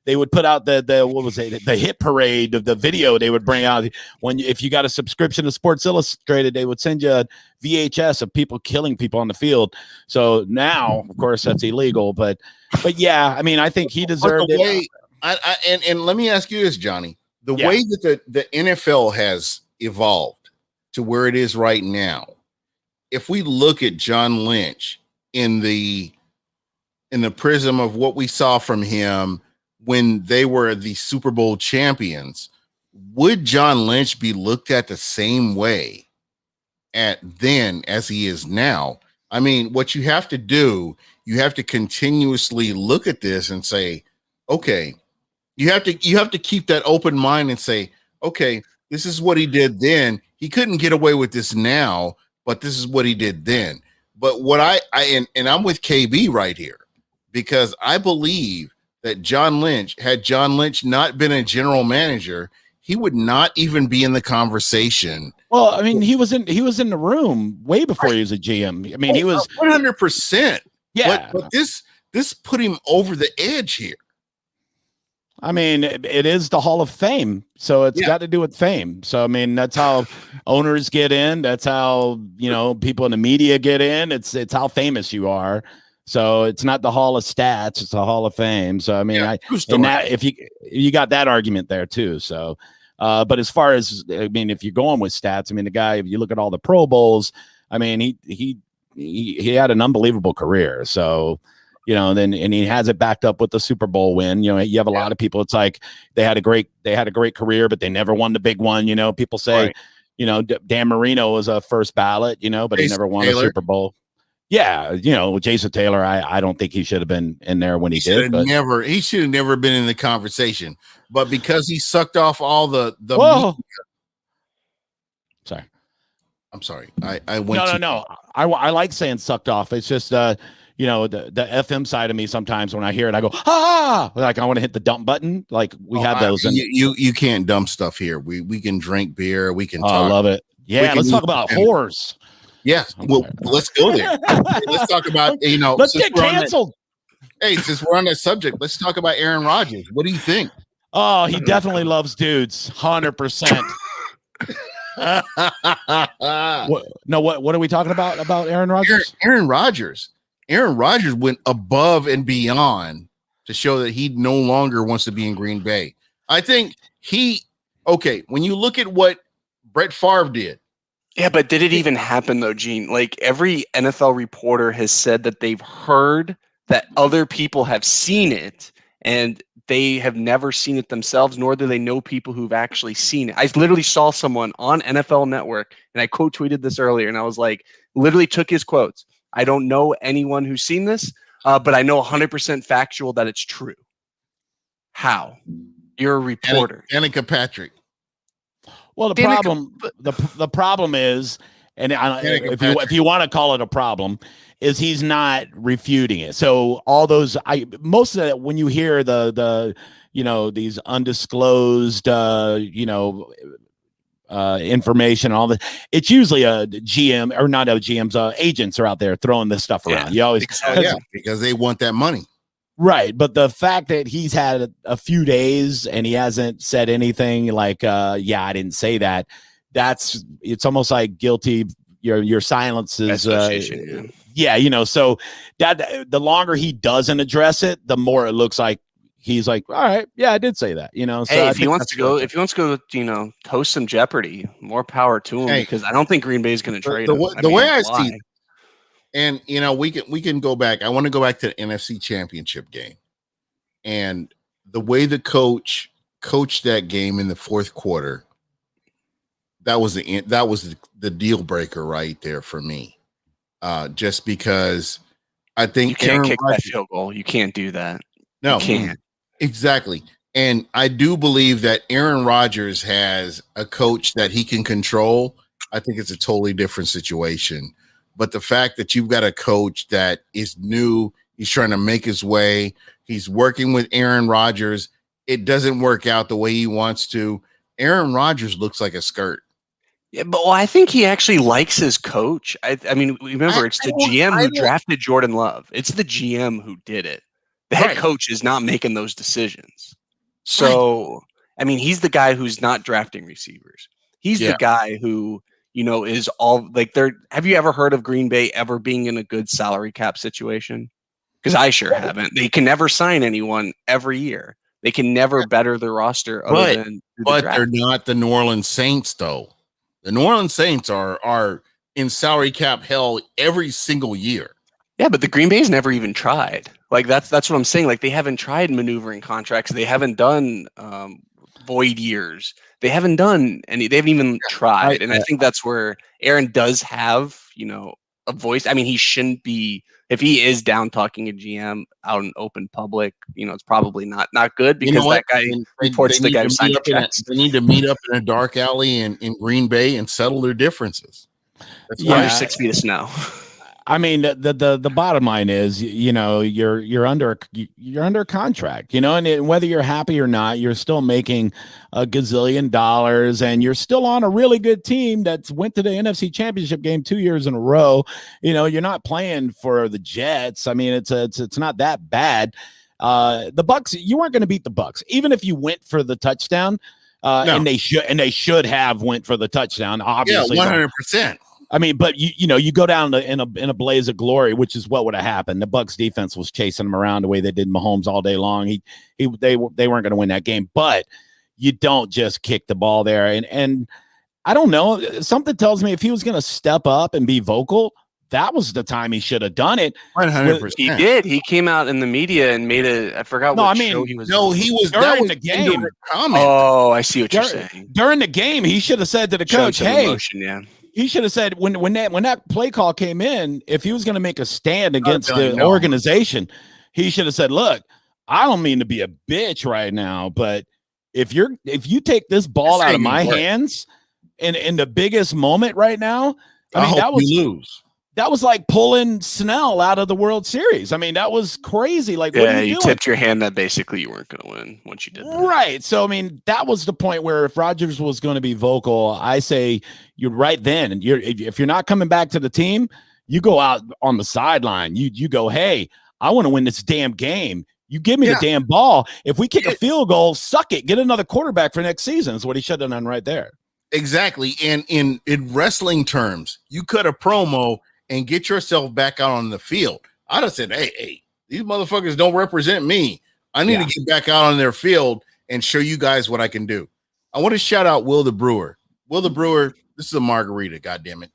they would put out the hit parade of the video they would bring out if you got a subscription to Sports Illustrated, they would send you a VHS of people killing people on the field. So now, of course, that's illegal, but yeah, I mean, I think he deserved it. And let me ask you this, Johnny, the way that the NFL has evolved to where it is right now, if we look at John Lynch in the prism of what we saw from him when they were the Super Bowl champions, would John Lynch be looked at the same way then as he is now? I mean, what you have to do, you have to continuously look at this and say, okay, you have to keep that open mind and say, okay, this is what he did then. He couldn't get away with this now, but this is what he did then. But what and I'm with KB right here, because I believe that had John Lynch not been a general manager, he would not even be in the conversation. Well, I mean, he was in the room way before he was a GM. I mean, he was 100%. Yeah. But this put him over the edge here. I mean, it is the Hall of Fame, so it's got to do with fame. So, I mean, that's how owners get in. That's how, people in the media get in. It's how famous you are. So it's not the Hall of Stats; it's the Hall of Fame. So I mean, if you got that argument there too. So, but as far as if you're going with stats, I mean, the guy, if you look at all the Pro Bowls, I mean, he had an unbelievable career. So, and he has it backed up with the Super Bowl win. You have a lot of people. It's like they had a great career, but they never won the big one. People say, Dan Marino was a first ballot, but he never won a Super Bowl. Yeah, Jason Taylor, I don't think he should have been in there when he did. He should have never been in the conversation. But because he sucked off all the media. Sorry. I'm sorry. I went No. I like saying sucked off. It's just the FM side of me sometimes when I hear it, I go, like I want to hit the dump button. Like we have those. You can't dump stuff here. We can drink beer. We can talk. I love it. Yeah, let's talk about whores. Yeah, well, let's go there. Let's talk about, let's get canceled. Since we're on that subject, let's talk about Aaron Rodgers. What do you think? Oh, he definitely loves dudes, 100%. What are we talking about Aaron Rodgers? Aaron Rodgers went above and beyond to show that he no longer wants to be in Green Bay. I think when you look at what Brett Favre did. Yeah, but did it even happen though, Gene? Like every NFL reporter has said that they've heard that other people have seen it, and they have never seen it themselves, nor do they know people who've actually seen it. I literally saw someone on NFL Network, and I quote tweeted this earlier, and I was like, literally took his quotes. I don't know anyone who's seen this, but I know 100% factual that it's true. How? You're a reporter. Danica Patrick. Well, the problem is, and if you want to call it a problem, is he's not refuting it. So all those, most of that, when you hear the these undisclosed information and all that, it's usually a GM or not a GM's agents are out there throwing this stuff around. You always because they want that money. Right, but the fact that he's had a few days and he hasn't said anything like, I didn't say that. It's almost like guilty. Your silence is, so that the longer he doesn't address it, the more it looks like he's like, all right, yeah, I did say that. So hey, if he wants to go, host some Jeopardy, more power to him, because I don't think Green Bay is going to trade him. The way I see it. And we can go back. I want to go back to the NFC Championship game, and the way the coach coached that game in the fourth quarter. That was the deal breaker right there for me. Just because I think you can't kick that field goal. You can't do that. No, you can't. Exactly. And I do believe that Aaron Rodgers has a coach that he can control. I think it's a totally different situation. But the fact that you've got a coach that is new, he's trying to make his way, he's working with Aaron Rodgers, it doesn't work out the way he wants to. Aaron Rodgers looks like a skirt. Yeah, but I think he actually likes his coach. I mean, remember, it's the GM who drafted Jordan Love. It's the GM who did it. The head coach is not making those decisions. So, I mean, he's the guy who's not drafting receivers. He's the guy who, is all like have you ever heard of Green Bay ever being in a good salary cap situation? Because I sure haven't. They can never sign anyone every year. They can never better their roster but they're not the New Orleans Saints, though. The New Orleans Saints are in salary cap hell every single year. Yeah, but the Green Bay's never even tried. Like that's what I'm saying. Like they haven't tried maneuvering contracts. They haven't done void years. They haven't done any. They haven't even tried. And I think that's where Aaron does have, a voice. I mean, he shouldn't be. If he is down talking a GM out in open public, it's probably not good because that guy reports the guy who signed the checks. They need to meet up in a dark alley in Green Bay and settle their differences. That's under 6 feet of snow. I mean, the bottom line is, you're under contract, and whether you're happy or not, you're still making a gazillion dollars, and you're still on a really good team that went to the NFC Championship game 2 years in a row. You're not playing for the Jets. I mean, it's not that bad. The Bucs, you weren't going to beat the Bucs, even if you went for the touchdown. No. And they should have went for the touchdown. Obviously, 100%. I mean, but you go down in a blaze of glory, which is what would have happened. The Bucs defense was chasing him around the way they did Mahomes all day long. They weren't going to win that game, but you don't just kick the ball there. And I don't know. Something tells me if he was going to step up and be vocal, that was the time he should have done it. 100%. He did. He came out in the media and made I forgot what show he was. No, he was during the game. Oh, I see what you're saying. During the game, he should have said to the coach, "Hey." Emotion, He should have said when that play call came in, if he was going to make a stand against the organization, he should have said, "Look, I don't mean to be a bitch right now, but if you take this ball out of my hands in the biggest moment right now, I mean, that was like pulling Snell out of the World Series. I mean, that was crazy. Like, what are you doing? Tipped your hand that basically you weren't going to win once you did that. Right. So, I mean, that was the point where if Rodgers was going to be vocal, I say you're right then. And if you're not coming back to the team, you go out on the sideline. You go, hey, I want to win this damn game. You give me the damn ball. If we kick a field goal, suck it. Get another quarterback for next season is what he should have done right there. Exactly. And in wrestling terms, you cut a promo and get yourself back out on the field. I'd have said, hey, these motherfuckers don't represent me. I need to get back out on their field and show you guys what I can do. I want to shout out Will the Brewer. Will the Brewer, this is a margarita, goddammit.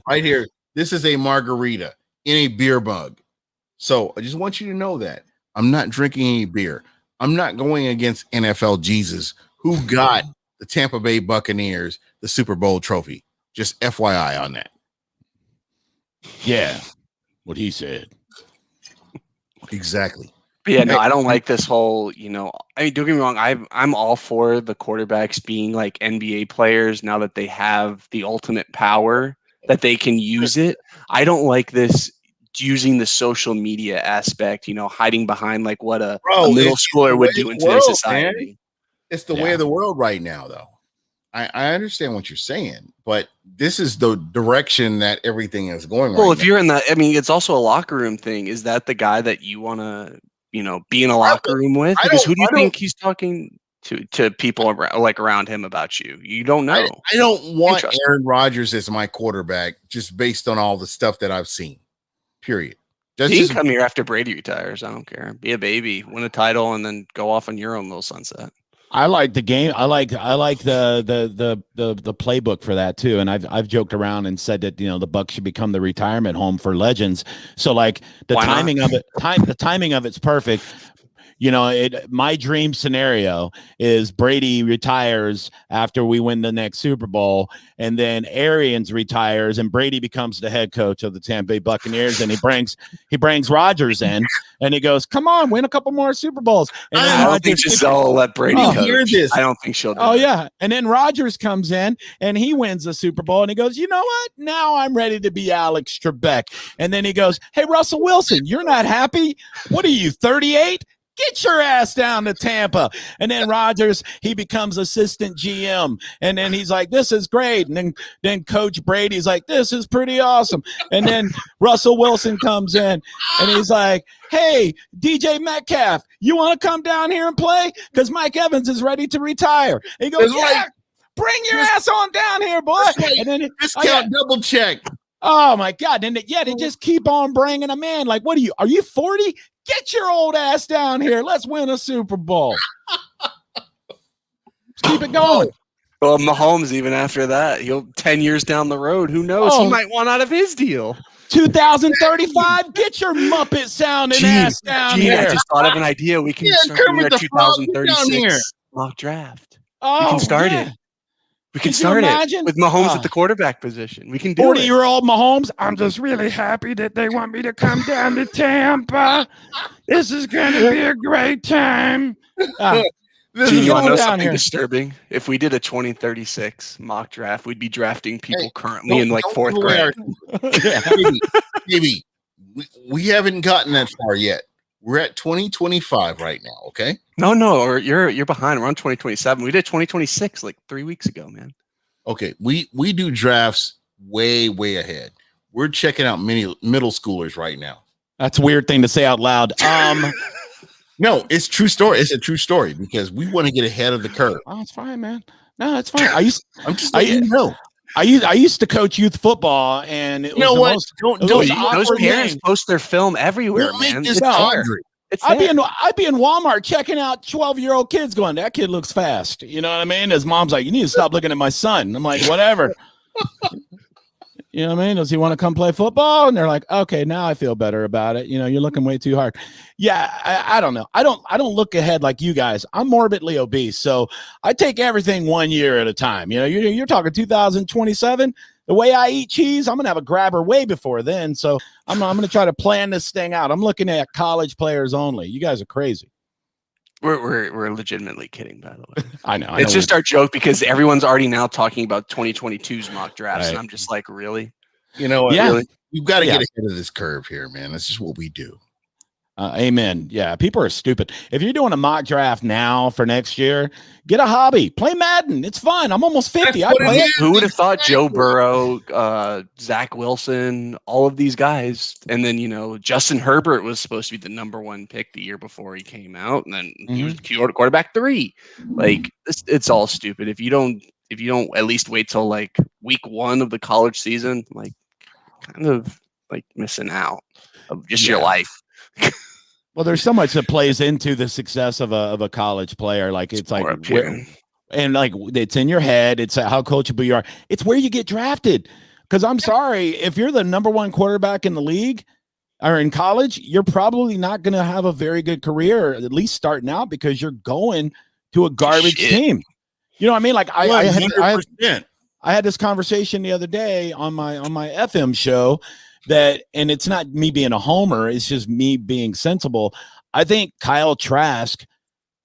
Right here, this is a margarita in a beer mug. So I just want you to know that. I'm not drinking any beer. I'm not going against NFL Jesus, who got the Tampa Bay Buccaneers the Super Bowl trophy. Just FYI on that. Yeah, what he said. Exactly. But yeah, no, I don't like this whole, I mean, don't get me wrong. I'm all for the quarterbacks being like NBA players now that they have the ultimate power that they can use it. I don't like this using the social media aspect, hiding behind like what a middle schooler would do in today's society. Man. It's the way of the world right now, though. I understand what you're saying, but this is the direction that everything is going. Well, if you're in that, I mean, it's also a locker room thing. Is that the guy that you want to, be in a locker room with? Because who do you think he's talking to people around him about you? You don't know. I don't want Aaron Rodgers as my quarterback just based on all the stuff that I've seen. Period. He can come here after Brady retires. I don't care. Be a baby, win a title, and then go off on your own little sunset. I like the game. I like the playbook for that too. And I've joked around and said that the Bucs should become the retirement home for legends. So like the timing of it's perfect. My dream scenario is Brady retires after we win the next Super Bowl, and then Arians retires, and Brady becomes the head coach of the Tampa Bay Buccaneers, and he brings Rodgers in, and he goes, "Come on, win a couple more Super Bowls." And I don't think Giselle will let Brady coach. I don't think she'll do it. Yeah. And then Rodgers comes in, and he wins the Super Bowl, and he goes, "You know what? Now I'm ready to be Alex Trebek." And then he goes, "Hey, Russell Wilson, you're not happy? What are you, 38? Get your ass down to Tampa." And then Rodgers, he becomes assistant GM. And then he's like, "This is great." And then Coach Brady's like, "This is pretty awesome." And then Russell Wilson comes in and he's like, "Hey, DJ Metcalf, you want to come down here and play? Because Mike Evans is ready to retire." And he goes, "Yeah, bring your ass on down here, boy." And then discount double check. Oh my God. And they just keep on bringing them in. Like, are you 40? Get your old ass down here. Let's win a Super Bowl. Let's keep it going. Well, Mahomes, even after that, 10 years down the road, who knows? He might want out of his deal. 2035, get your Muppet sounding ass down here. I just thought of an idea. We can start doing our 2036 mock draft. We can start it. We can start it with Mahomes at the quarterback position. We can do 40-year-old Mahomes. "I'm just really happy that they want me to come down to Tampa. This is going to be a great time." You want to know something disturbing? If we did a 2036 mock draft, we'd be drafting people currently in like fourth grade. Maybe. We haven't gotten that far yet. We're at 2025 right now, okay? No, or you're behind. We're on 2027. We did 2026 like 3 weeks ago, man. Okay, we do drafts way ahead. We're checking out many middle schoolers right now. That's a weird thing to say out loud. No, it's true story. It's a true story because we want to get ahead of the curve. Oh, it's fine, man. No, it's fine. I used to coach youth football, and it was those parents post their film everywhere, man. I'd be in Walmart checking out 12-year-old kids going, "That kid looks fast." You know what I mean? His mom's like, "You need to stop looking at my son." I'm like, "Whatever." You know what I mean? Does he want to come play football? And they're like, "Okay, now I feel better about it. You're looking way too hard." Yeah, I don't know. I don't look ahead like you guys. I'm morbidly obese, so I take everything 1 year at a time. You're talking 2027. The way I eat cheese, I'm gonna have a grabber way before then. So I'm gonna try to plan this thing out. I'm looking at college players only. You guys are crazy. We're legitimately kidding, by the way. I know. It's just our joke because everyone's already now talking about 2022's mock drafts, and I'm just like, really? You know what? Yeah. Really? You've got to get ahead of this curve here, man. That's just what we do. Amen. Yeah, people are stupid. If you're doing a mock draft now for next year, get a hobby. Play Madden. It's fun. I'm almost 50. I play it. Who would have thought Joe Burrow, Zach Wilson, all of these guys, and then Justin Herbert was supposed to be the #1 pick the year before he came out, and then he was quarterback 3. Like it's all stupid. If you don't at least wait till like week 1 of the college season, like kind of like missing out of just your life. Well, there's so much that plays into the success of a college player. Like it's like it's in your head. It's how coachable you are. It's where you get drafted. Because I'm sorry, if you're the #1 quarterback in the league, or in college, you're probably not going to have a very good career, at least starting out, because you're going to a garbage team. You know what I mean? Like I had this conversation the other day on my FM show that, and it's not me being a homer, it's just me being sensible. I think Kyle Trask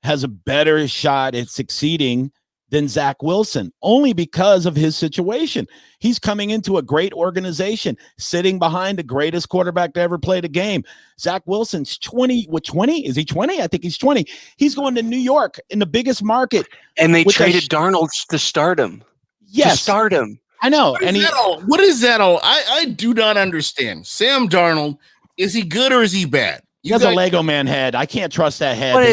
has a better shot at succeeding than Zach Wilson, only because of his situation. He's coming into a great organization, sitting behind the greatest quarterback to ever play the game. Zach Wilson's 20. What, 20? Is he 20? I think he's 20. He's going to New York in the biggest market. And they traded Darnold to start him. Yes. To start him. I know. What is that all? I do not understand. Sam Darnold, is he good or is he bad? He has a Lego man head. I can't trust that head. But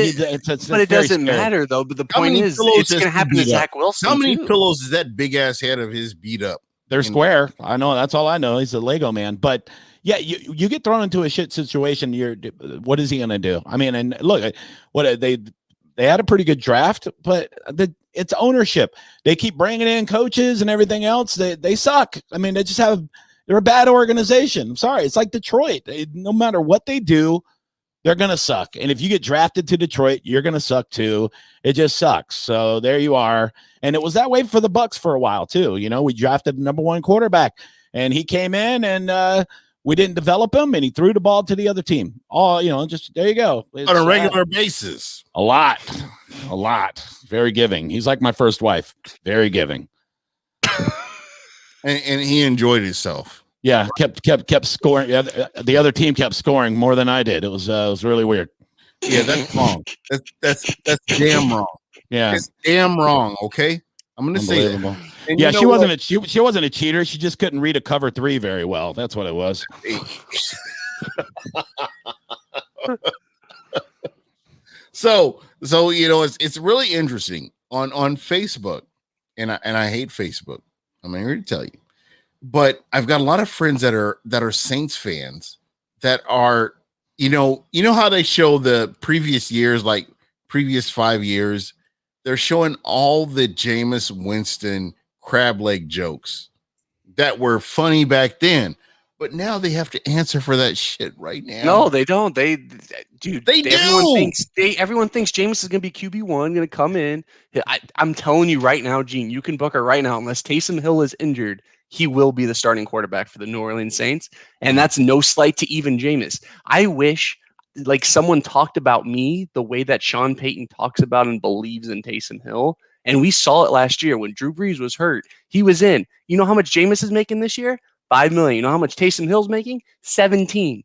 it doesn't matter, though. But the point is, it's going to happen to Zach Wilson. How many pillows is that big-ass head of his beat up? They're square. I know. That's all I know. He's a Lego man. But, yeah, you get thrown into a shit situation. What is he going to do? I mean, and look, they had a pretty good draft, but it's ownership. They keep bringing in coaches and everything else. They suck. I mean, they're a bad organization. I'm sorry. It's like Detroit. No matter what they do, they're going to suck. And if you get drafted to Detroit, you're going to suck too. It just sucks. So there you are. And it was that way for the Bucs for a while too. You know, we drafted the number 1 quarterback and he came in and we didn't develop him and he threw the ball to the other team. Just there you go. On a regular basis. A lot. Very giving. He's like my first wife. Very giving. and he enjoyed himself. Yeah, kept scoring. Yeah, the other team kept scoring more than I did. It was really weird. Yeah, that's wrong. That's damn wrong. Yeah, it's damn wrong. Okay, I'm gonna say that. Yeah, she wasn't a cheater. She just couldn't read a cover 3 very well. That's what it was. So it's really interesting on Facebook, and I hate Facebook. I'm here to tell you. But I've got a lot of friends that are Saints fans that are, you know how they show the previous years, like previous 5 years, they're showing all the Jameis Winston crab leg jokes that were funny back then, but now they have to answer for that shit right now. No, they don't. Everyone thinks Jameis is going to be QB1, going to come in. I'm telling you right now, Gene, you can book her right now. Unless Taysom Hill is injured, he will be the starting quarterback for the New Orleans Saints. And that's no slight to even Jameis. I wish someone talked about me the way that Sean Payton talks about and believes in Taysom Hill. And we saw it last year when Drew Brees was hurt. He was in. You know how much Jameis is making this year? $5 million. You know how much Taysom Hill's making? 17.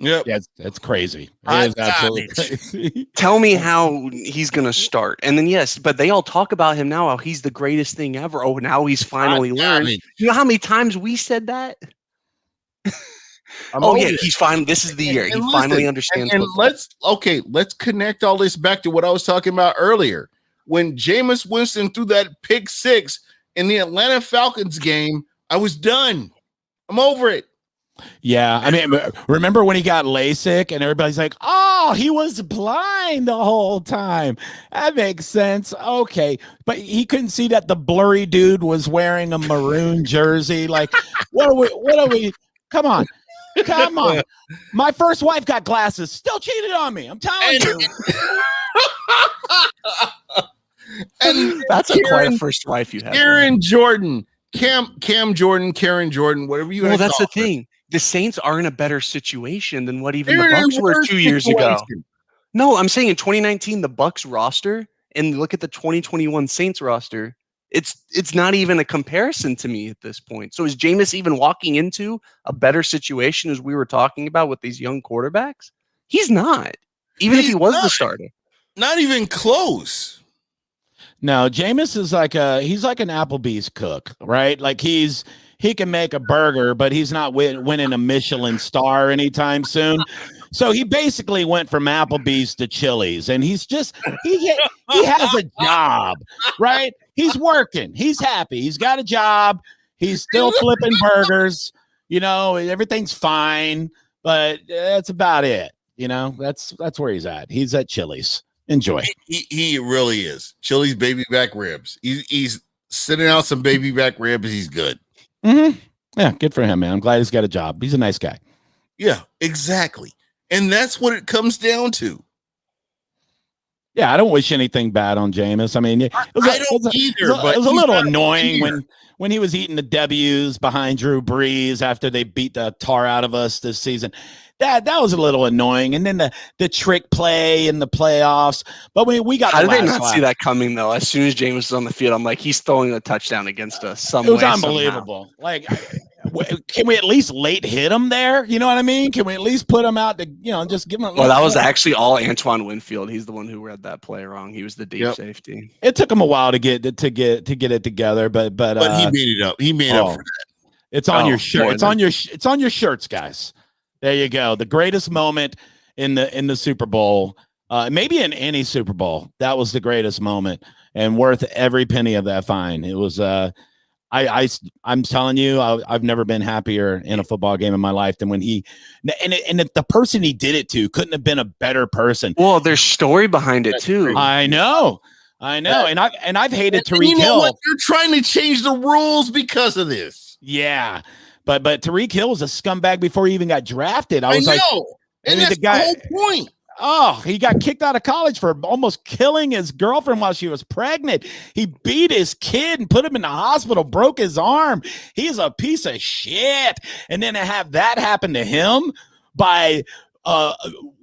Yep. Yeah, that's crazy. It is absolutely crazy. Tell me how he's going to start. And then, yes, but they all talk about him now, how he's the greatest thing ever. Oh, now he's finally learned. You know how many times we said that? He's fine. This is the year. He finally understands. And let's connect all this back to what I was talking about earlier. When Jameis Winston threw that pick 6 in the Atlanta Falcons game, I was done. I'm over it. Yeah, I mean, remember when he got LASIK and everybody's like, oh, he was blind the whole time. That makes sense. Okay. But he couldn't see that the blurry dude was wearing a maroon jersey. Like, what are we? Come on. My first wife got glasses, still cheated on me. I'm telling you. And that's quite a first wife you have. Cam Jordan, Karen Jordan, whatever you. Well, that's the thing. The Saints are in a better situation than what even the Bucs were 2 years ago. No, I'm saying in 2019, the Bucs roster, and look at the 2021 Saints roster, it's not even a comparison to me at this point. So is Jameis even walking into a better situation as we were talking about with these young quarterbacks? He's not. Even if he was the starter. Not even close. No, Jameis is he's like an Applebee's cook, right? Like he can make a burger, but he's not winning a Michelin star anytime soon. So he basically went from Applebee's to Chili's, and he has a job, right? He's working. He's happy. He's got a job. He's still flipping burgers. Everything's fine, but that's about it. That's where he's at. He's at Chili's. Enjoy. He really is. Chili's baby back ribs. He's sitting out some baby back ribs. He's good. Mm-hmm. Yeah, good for him, man. I'm glad he's got a job. He's a nice guy. Yeah, exactly. And that's what it comes down to. Yeah, I don't wish anything bad on Jameis. I mean, it was a little annoying when he was eating the W's behind Drew Brees after they beat the tar out of us this season. That was a little annoying. And then the trick play in the playoffs. But we got. How did they not see that coming though? As soon as Jameis was on the field, I'm like, he's throwing a touchdown against us. It was unbelievable. Somehow. Like, can we at least late hit him there? You know what I mean? Can we at least put him out to, just give him? Well, that was actually all Antoine Winfield. He's the one who read that play wrong. He was the deep safety. It took him a while to get it together, but he made it up. He made up for that. It's on your shirt. It's on your shirts, guys. There you go. The greatest moment in the Super Bowl, maybe in any Super Bowl. That was the greatest moment and worth every penny of that fine. It was. I'm telling you, I've never been happier in a football game in my life than when he and the person he did it to couldn't have been a better person. Well, there's story behind it too. I know, and I've hated Tariq Hill. You know what? You're trying to change the rules because of this. Yeah, but Tariq Hill was a scumbag before he even got drafted. I know, and that's the whole point. Oh, he got kicked out of college for almost killing his girlfriend while she was pregnant. He beat his kid and put him in the hospital, broke his arm. He's a piece of shit. And then to have that happen to him by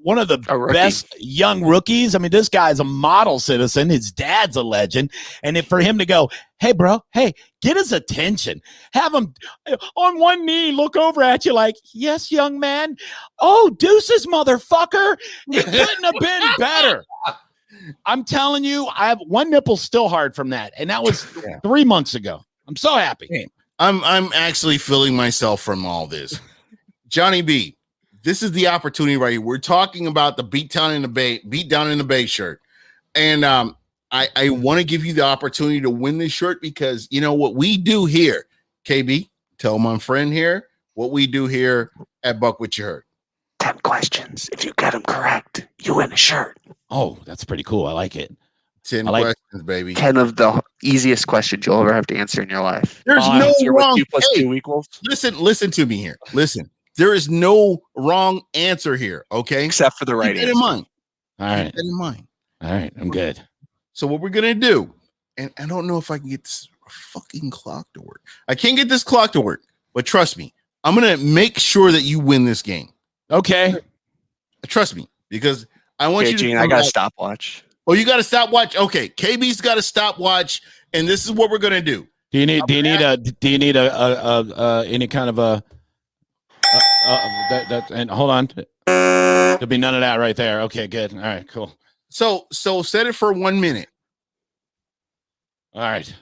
one of the best young rookies. I mean, this guy's a model citizen. His dad's a legend. And for him to go, hey, bro, hey, get his attention. Have him on one knee, look over at you like, yes, young man. Oh, deuces, motherfucker. It couldn't have been better. I'm telling you, I have one nipple still hard from that. And that was 3 months ago. I'm so happy. I'm actually feeling myself from all this. Johnny B, this is the opportunity right here. We're talking about the beat down in the Bay shirt. And I want to give you the opportunity to win this shirt because you know what we do here. KB, tell my friend here what we do here at BucWhatYaHeard. 10 questions. If you get them correct, you win a shirt. Oh, that's pretty cool. I like it. 10 questions, baby. 10 of the easiest questions you'll ever have to answer in your life. There's no wrong. 2 + 2 equals. Listen to me here. Listen. There is no wrong answer here, okay? Except for the right answer. Keep that in mind. All right. Keep that in mind. All right, I'm good. So what we're going to do, and I don't know if I can get this fucking clock to work. I can't get this clock to work, but trust me, I'm going to make sure that you win this game. Okay. Trust me, because I want you to. Gene, I got a stopwatch. Oh, you got a stopwatch? Okay, KB's got a stopwatch, and this is what we're going to do. Do you need any kind of a and hold on. There'll be none of that right there. Okay, good. All right, cool. So set it for 1 minute. All right.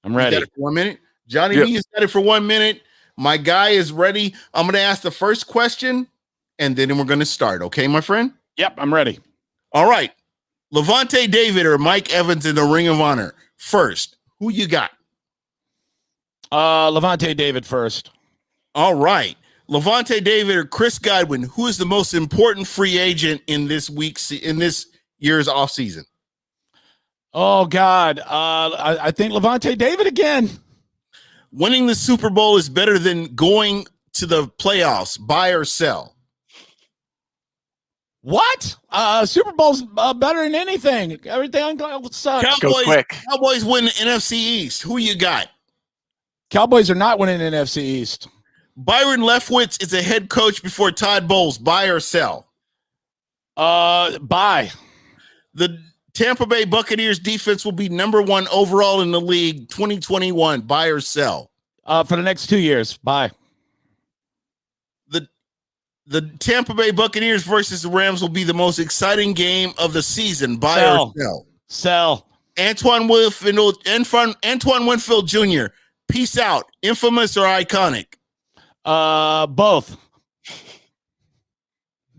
I'm ready. Set it for 1 minute. Johnny B has set it for 1 minute. My guy is ready. I'm going to ask the first question, and then we're going to start. Okay, my friend? Yep, I'm ready. All right. Levante David or Mike Evans in the Ring of Honor. First, who you got? Levante David first. All right. Levante David or Chris Godwin, who is the most important free agent in this year's offseason? Oh, God. I think Levante David again. Winning the Super Bowl is better than going to the playoffs. Buy or sell? What? Super Bowl's better than anything. Everything sucks. Cowboys win the NFC East. Who you got? Cowboys are not winning the NFC East. Byron Leftwich is a head coach before Todd Bowles. Buy or sell? Buy. The Tampa Bay Buccaneers defense will be number 1 overall in the league 2021. Buy or sell? For the next 2 years. Buy. The Tampa Bay Buccaneers versus the Rams will be the most exciting game of the season. Buy or sell? Sell. Antoine Winfield Jr. Peace out. Infamous or iconic? Both.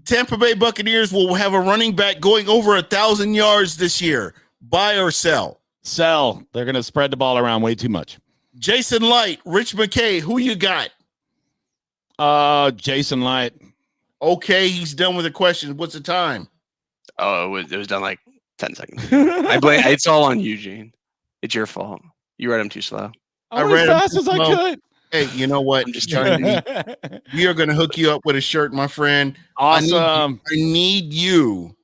Tampa Bay Buccaneers will have a running back going over 1,000 yards this year. Buy or sell? Sell. They're going to spread the ball around way too much. Jason Light, Rich McKay, who you got? Jason Light. Okay, he's done with the questions. What's the time? Oh, it was done like 10 seconds. It's all on you, Gene. It's your fault. You read them too slow. I read as fast as I could. Hey, you know what, I'm just Johnny B, we are going to hook you up with a shirt, my friend. Awesome. I need you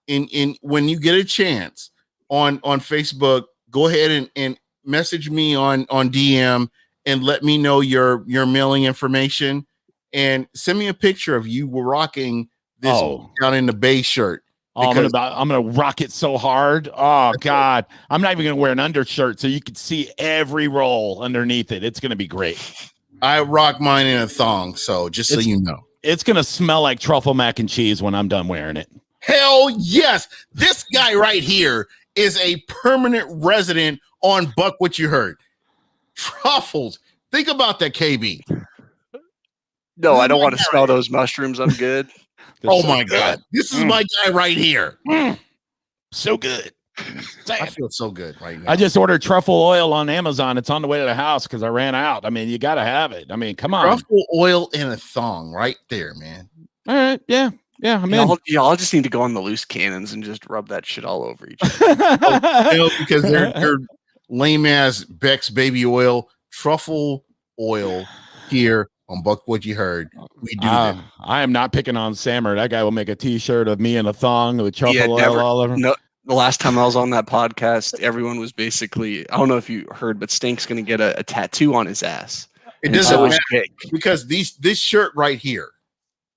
in when you get a chance on Facebook. Go ahead and message me on DM and let me know your mailing information and send me a picture of you rocking this down in the Bay shirt. Oh, I'm gonna rock it so hard. Oh God, I'm not even gonna wear an undershirt so you can see every roll underneath it. It's gonna be great. I rock mine in a thong, so just so you know, it's gonna smell like truffle mac and cheese when I'm done wearing it. Hell yes, this guy right here is a permanent resident on Buck What You Heard. Truffles. Think about that, KB. No, I don't want to smell those mushrooms. I'm good. Oh my God. This is my guy right here. So good. I feel so good right now. I just ordered truffle oil on Amazon. It's on the way to the house because I ran out. I mean, you got to have it. I mean, come on. Truffle oil in a thong right there, man. All right. Yeah. Yeah. I mean, y'all just need to go on the loose cannons and just rub that shit all over each other. Because they're lame ass Beck's baby oil, truffle oil here on Buck What You Heard. We do that. I am not picking on Sammer. That guy will make a t-shirt of me in a thong with truffle oil all over. No, the last time I was on that podcast, everyone was basically, I don't know if you heard, but Stink's going to get a tattoo on his ass. It doesn't matter because this shirt right here.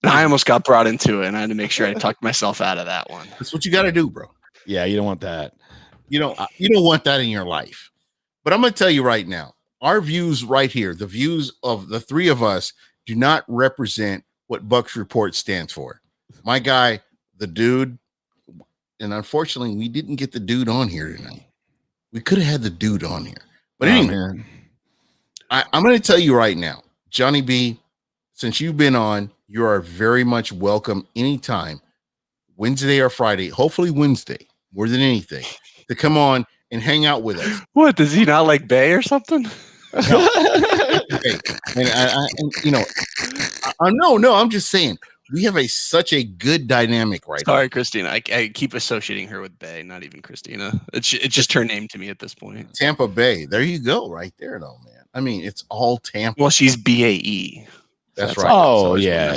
I almost got brought into it, and I had to make sure I talked myself out of that one. That's what you got to do, bro. Yeah, you don't want that. You don't want that in your life. But I'm going to tell you right now, our views right here, the views of the three of us, do not represent what Bucs Report stands for. My guy, the dude, and unfortunately, we didn't get the dude on here tonight. We could have had the dude on here. But anyway, I'm going to tell you right now, Johnny B, since you've been on, you are very much welcome anytime, Wednesday or Friday, hopefully Wednesday, more than anything, to come on and hang out with us. What, does he not like Bay or something? No. No, I'm just saying we have such a good dynamic right now. Sorry, Christina. I keep associating her with Bay, not even Christina. It's just her name to me at this point. Tampa Bay. There you go, right there, though, man. I mean, it's all Tampa. Well, she's BAE. That's right. Oh yeah.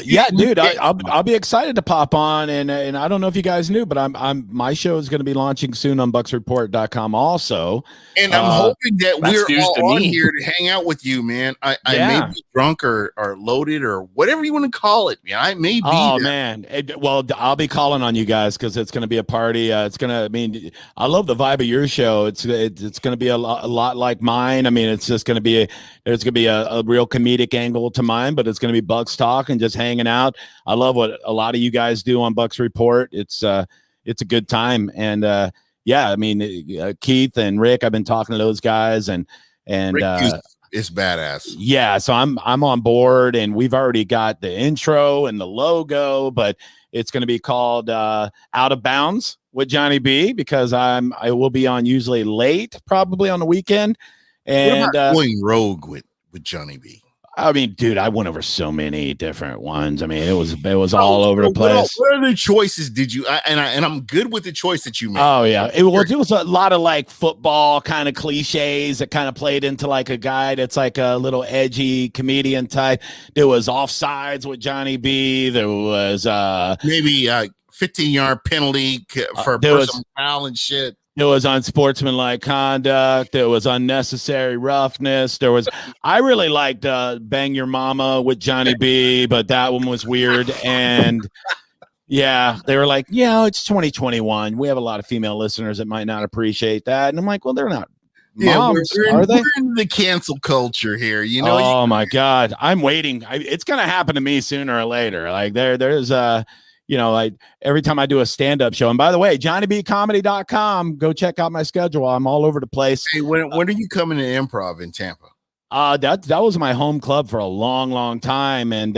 Yeah, dude. I'll be excited to pop on, and I don't know if you guys knew, but my show is going to be launching soon on BucsReport.com also. And I'm hoping that we're all on here to hang out with you, man. I may be drunk or loaded or whatever you want to call it. Man, I may be. Oh man. Well, I'll be calling on you guys because it's going to be a party. It's going to. I mean, I love the vibe of your show. It's going to be a lot like mine. I mean, it's just going to be there's going to be a real comedic angle to mine, but it's going to be Bucs talk and just hanging out. I love what a lot of you guys do on Bucs Report. It's a good time. And yeah, I mean, Keith and Rick, I've been talking to those guys and Rick is badass. Yeah. So I'm on board, and we've already got the intro and the logo, but it's going to be called Out of Bounds with Johnny B, because I will be on usually late, probably on the weekend. And what about going rogue with Johnny B? I mean, dude, I went over so many different ones. I mean, it was all over the place. What other choices did you? And I'm good with the choice that you made. Oh yeah, it was a lot of like football kind of cliches that kind of played into like a guy that's like a little edgy comedian type. There was offsides with Johnny B. There was maybe 15-yard penalty for personal foul and shit. It was unsportsmanlike conduct. There was unnecessary roughness. I really liked Bang Your Mama with Johnny B, but that one was weird. And yeah, they were like, it's 2021. We have a lot of female listeners that might not appreciate that. And I'm like, well, they're not moms, are they? We're in the cancel culture here, you know. Oh my God. I'm waiting. It's going to happen to me sooner or later. Like there's like every time I do a stand-up show, and by the way, JohnnyBComedy.com, go check out my schedule. I'm all over the place. Hey, when are you coming to Improv in Tampa? That was my home club for a long time. And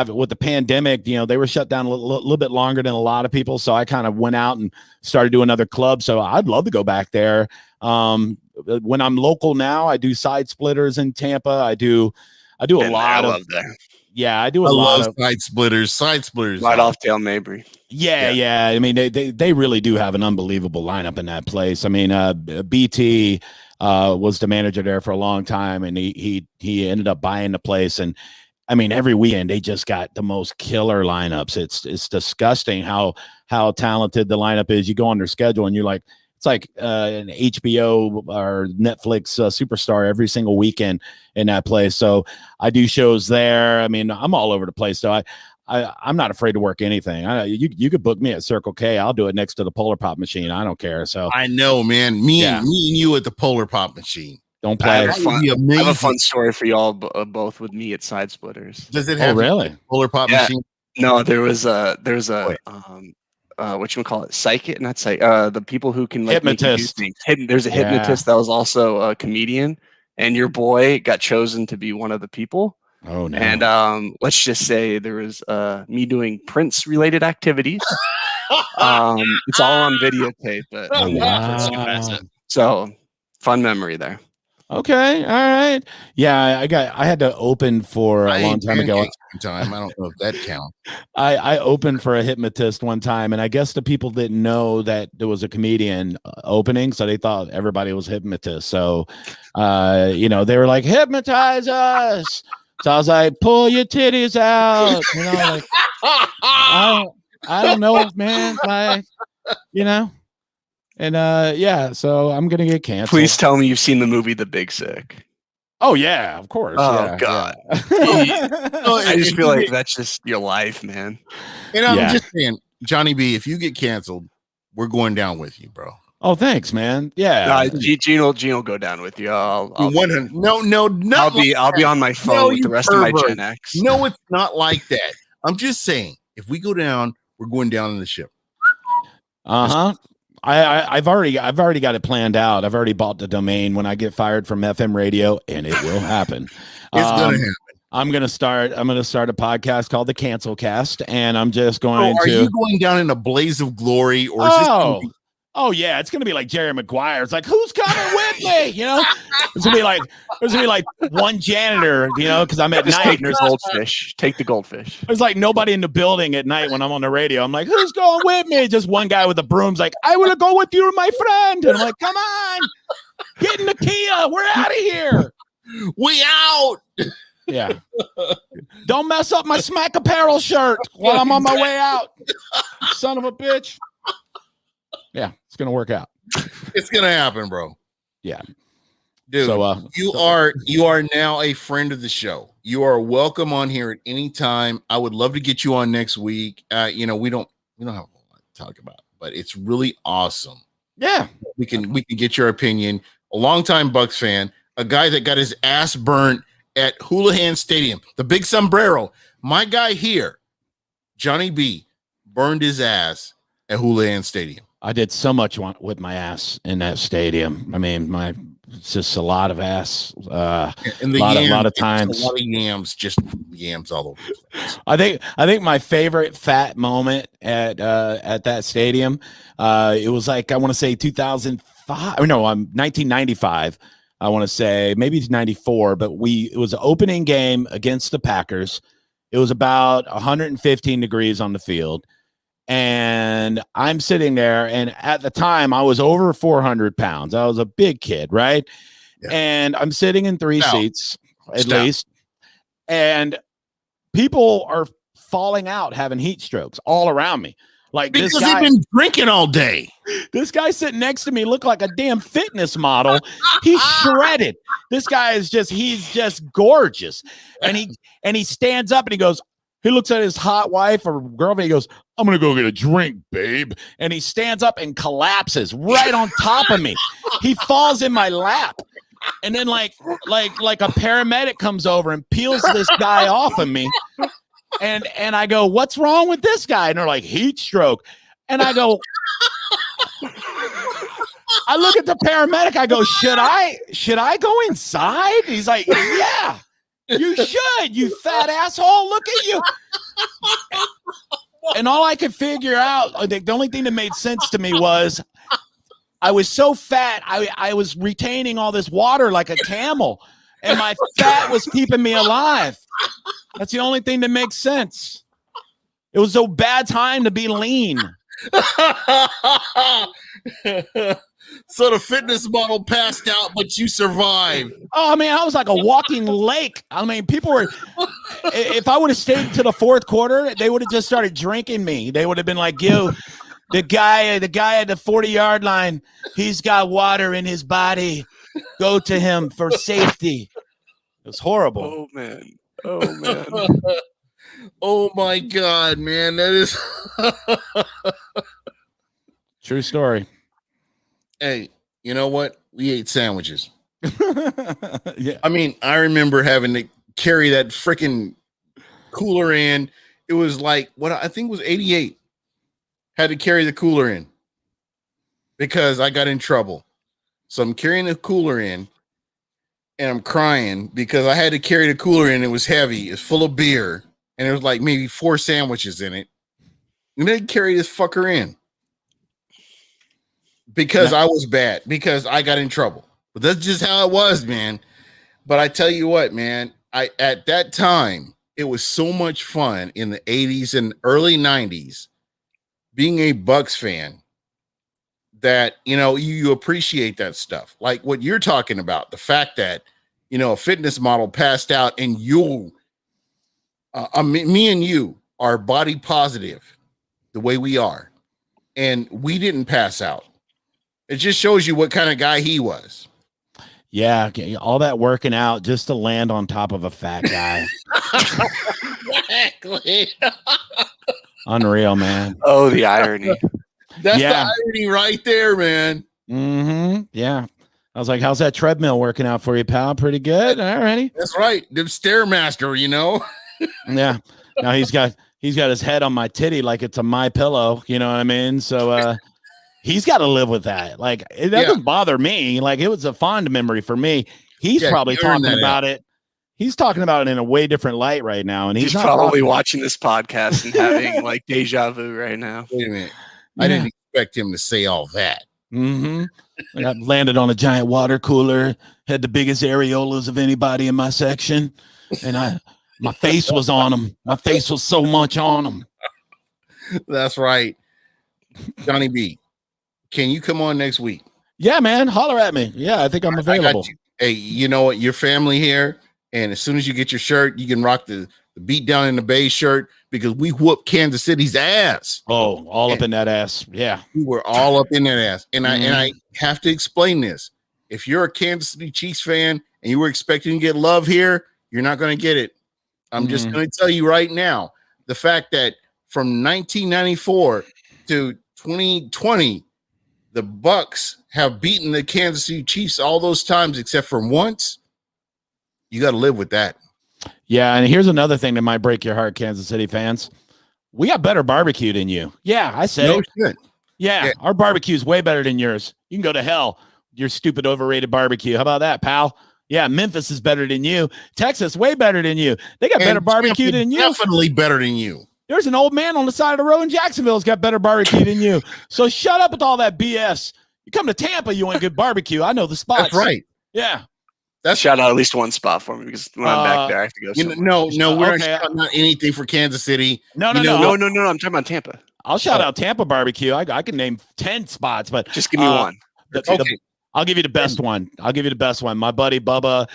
with the pandemic, they were shut down a little bit longer than a lot of people. So I kind of went out and started doing other clubs. So I'd love to go back there. When I'm local now, I do Side Splitters in Tampa. I do a lot of that. Yeah, I do a lot of side splitters. Right off Dale Mabry. Yeah. I mean, they really do have an unbelievable lineup in that place. I mean, BT, was the manager there for a long time, and he ended up buying the place. And I mean, every weekend they just got the most killer lineups. It's disgusting how talented the lineup is. You go on their schedule and you're like, it's like an HBO or Netflix superstar every single weekend in that place. So I do shows there. I mean, I'm all over the place. So I'm not afraid to work anything. You could book me at Circle K. I'll do it next to the Polar Pop machine. I don't care. So I know, man. Me and you at the Polar Pop machine. Don't play. I have a fun story for y'all both with me at Side Splitters. Does it have really Polar Pop machine? No, there's a whatchamacallit, psychic, not psychic, the people who can like hypnotist. There's a hypnotist that was also a comedian, and your boy got chosen to be one of the people. Oh no. And let's just say there was me doing Prince related activities. It's all on videotape, but wow. So fun memory there. Okay, all right. Yeah, I had to open for a long time ago. I don't know if that counts. I opened for a hypnotist one time, and I guess the people didn't know that there was a comedian opening, so they thought everybody was hypnotist. So, they were like, hypnotize us. So I was like, pull your titties out. Like, I don't know, man. Like, And so I'm gonna get canceled. Please tell me you've seen the movie The Big Sick. Oh yeah, of course. Oh God. I just feel like that's just your life, man. And I'm just saying, Johnny B, if you get canceled, we're going down with you, bro. Oh, thanks, man. Yeah, Gene will go down with you. I'll be on my phone with the rest of my Gen X. No, it's not like that. I'm just saying, if we go down, we're going down in the ship. I've already got it planned out. I've already bought the domain when I get fired from FM radio, and it will happen. It's gonna happen. I'm gonna start a podcast called the Cancel Cast, and I'm just going Are you going down in a blaze of glory, or is this? Oh yeah, it's gonna be like Jerry Maguire. It's like, who's coming with me? It's gonna be like one janitor, because I'm at night. There's goldfish. Take the goldfish. There's like nobody in the building at night when I'm on the radio. I'm like, who's going with me? Just one guy with the broom's like, I will go with you, my friend. And I'm like, come on, get in the Kia. We're out of here. We out. Yeah. Don't mess up my Smack Apparel shirt while I'm on my way out. Son of a bitch. Yeah, it's gonna work out. It's gonna happen, bro. Yeah, dude. So, you are now a friend of the show. You are welcome on here at any time. I would love to get you on next week. We don't have a lot to talk about, but it's really awesome. Yeah, we can get your opinion. A longtime Bucs fan, a guy that got his ass burnt at Houlihan Stadium, the big sombrero. My guy here, Johnny B, burned his ass at Houlihan Stadium. I did so much with my ass in that stadium. I mean, it's just a lot of ass. And a lot of times, a lot of yams, just yams all over the place. I think my favorite fat moment at that stadium, it was like, I want to say 2005. No, 1995. I want to say maybe it's 94, but it was an opening game against the Packers. It was about 115 degrees on the field. And I'm sitting there, and at the time I was over 400 pounds. I was a big kid, right? Yeah. And I'm sitting in three seats at least, and people are falling out, having heat strokes all around me. Like, because they've been drinking all day. This guy sitting next to me looked like a damn fitness model. He's shredded. This guy he's just gorgeous. And he stands up and he goes, he looks at his hot wife or girlfriend. He goes, I'm going to go get a drink, babe. And he stands up and collapses right on top of me. He falls in my lap. And then like a paramedic comes over and peels this guy off of me. And I go, what's wrong with this guy? And they're like, heat stroke. And I go, I look at the paramedic. I go, should I go inside? He's like, yeah. You should, you fat asshole. Look at you. And all I could figure out, the only thing that made sense to me was I was so fat, I was retaining all this water like a camel, and my fat was keeping me alive. That's the only thing that makes sense. It was a bad time to be lean. So the fitness model passed out, but you survived. Oh, man, I was like a walking lake. I mean, people were, if I would have stayed to the fourth quarter, they would have just started drinking me. They would have been like, yo, the guy at the 40-yard line, he's got water in his body. Go to him for safety. It was horrible. Oh, man. Oh, man. Oh, my God, man. That is. True story. Hey, you know what? We ate sandwiches. Yeah. I mean, I remember having to carry that freaking cooler in. It was like what I think was 88. Had to carry the cooler in because I got in trouble. So I'm carrying the cooler in and I'm crying because I had to carry the cooler in. It was heavy. It's full of beer. And there was like maybe 4 sandwiches in it. And then carry this fucker in because I was bad, because I got in trouble. But that's just how it was, man. But I tell you what, man, at that time, it was so much fun in the 80s and early 90s being a Bucs fan that, you know, you appreciate that stuff. Like what you're talking about, the fact that, you know, a fitness model passed out and me and you are body positive the way we are. And we didn't pass out. It just shows you what kind of guy he was. Yeah, all that working out just to land on top of a fat guy. Exactly. Unreal, man. Oh, the irony. That's the irony right there, man. Mm-hmm. Yeah. I was like, how's that treadmill working out for you, pal? Pretty good. All righty. That's right. The Stairmaster, you know? Yeah. Now he's got his head on my titty like it's a My Pillow. You know what I mean? So he's got to live with that. Like, it doesn't bother me. Like, it was a fond memory for me. He's probably talking about it. He's talking about it in a way different light right now. And he's probably watching this podcast and having like deja vu right now. Wait a minute. I didn't expect him to say all that. Mm-hmm. I got landed on a giant water cooler, had the biggest areolas of anybody in my section. And my face was on him. My face was so much on him. That's right. Johnny B, can you come on next week? Yeah, man. Holler at me. Yeah, I think I'm available. Hey, you know what? Your family here. And as soon as you get your shirt, you can rock the Beat Down in the Bay shirt because we whooped Kansas City's ass. Oh, up in that ass. Yeah. We were all up in that ass. And I have to explain this. If you're a Kansas City Chiefs fan and you were expecting to get love here, you're not going to get it. I'm just going to tell you right now, the fact that from 1994 to 2020, the Bucs have beaten the Kansas City Chiefs all those times except for once. You got to live with that. Yeah, and here's another thing that might break your heart, Kansas City fans. We got better barbecue than you. Yeah, I said it. Shit. Yeah, our barbecue is way better than yours. You can go to hell, your stupid overrated barbecue. How about that, pal? Yeah, Memphis is better than you. Texas, way better than you. They got better barbecue than you. Definitely better than you. There's an old man on the side of the road in Jacksonville who's got better barbecue than you. So shut up with all that BS. You come to Tampa, you want good barbecue. I know the spots. That's right. Yeah. Shout out at least one spot for me because when I'm back there, I have to go somewhere. No, we're not anything for Kansas City. No. I'm talking about Tampa. I'll shout out Tampa barbecue. I can name 10 spots, but just give me one. I'll give you the best one. My buddy Bubba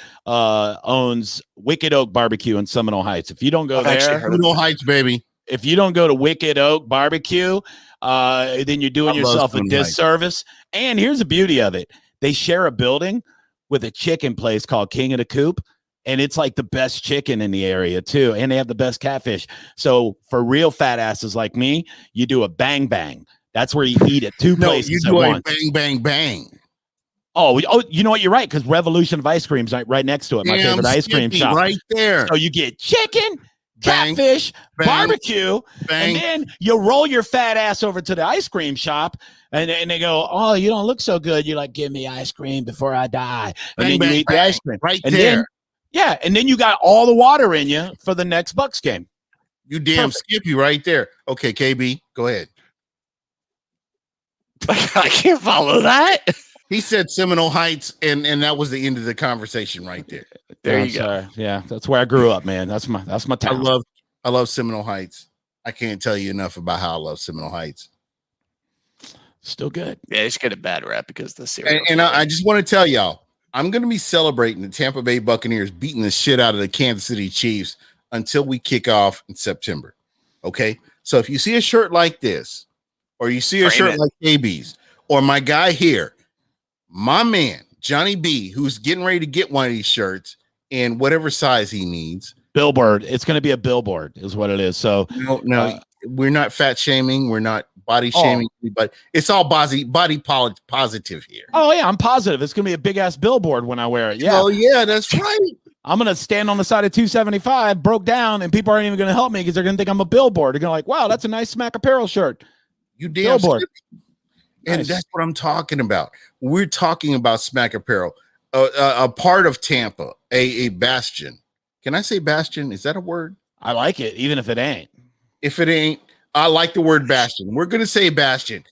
owns Wicked Oak Barbecue in Seminole Heights. If you don't go there, Seminole Heights, baby. If you don't go to Wicked Oak Barbecue, then you're doing yourself a disservice. And here's the beauty of it. They share a building with a chicken place called King of the Coop. And it's like the best chicken in the area too. And they have the best catfish. So for real fat asses like me, you do a bang bang. That's where you eat at two places at once. Bang, bang, bang. Oh, you know what? You're right. Because Revolution of Ice Cream's right next to it. My favorite ice cream shop. Right there. So you get chicken, catfish, barbecue, and then you roll your fat ass over to the ice cream shop. And they go, oh, you don't look so good. You're like, give me ice cream before I die. And then you eat the ice cream. Right there. And then you got all the water in you for the next Bucs game. You damn Skippy right there. Okay, KB, go ahead. I can't follow that. He said Seminole Heights, and that was the end of the conversation right there. There you go. Sorry. Yeah, that's where I grew up, man. That's my town. I love Seminole Heights. I can't tell you enough about how I love Seminole Heights. Still good. Yeah, he's get a bad rap because the cereal. And I just want to tell y'all, I'm going to be celebrating the Tampa Bay Buccaneers beating the shit out of the Kansas City Chiefs until we kick off in September. Okay? So if you see a shirt like this, or you see a shirt like KB's, or my guy here, my man, Johnny B, who's getting ready to get one of these shirts in whatever size he needs. Billboard. It's going to be a billboard is what it is. So no, we're not fat shaming. We're not body shaming, but it's all body positive here. Oh yeah, I'm positive. It's going to be a big ass billboard when I wear it. Yeah. Oh yeah, that's right. I'm going to stand on the side of 275, broke down, and people aren't even going to help me because they're going to think I'm a billboard. They're going to like, wow, that's a nice Smack Apparel shirt. You damn billboard. And that's what I'm talking about. We're talking about Smack Apparel, a part of Tampa, a bastion. Can I say bastion? Is that a word? I like it, even if it ain't. If it ain't, I like the word bastion. We're going to say bastion.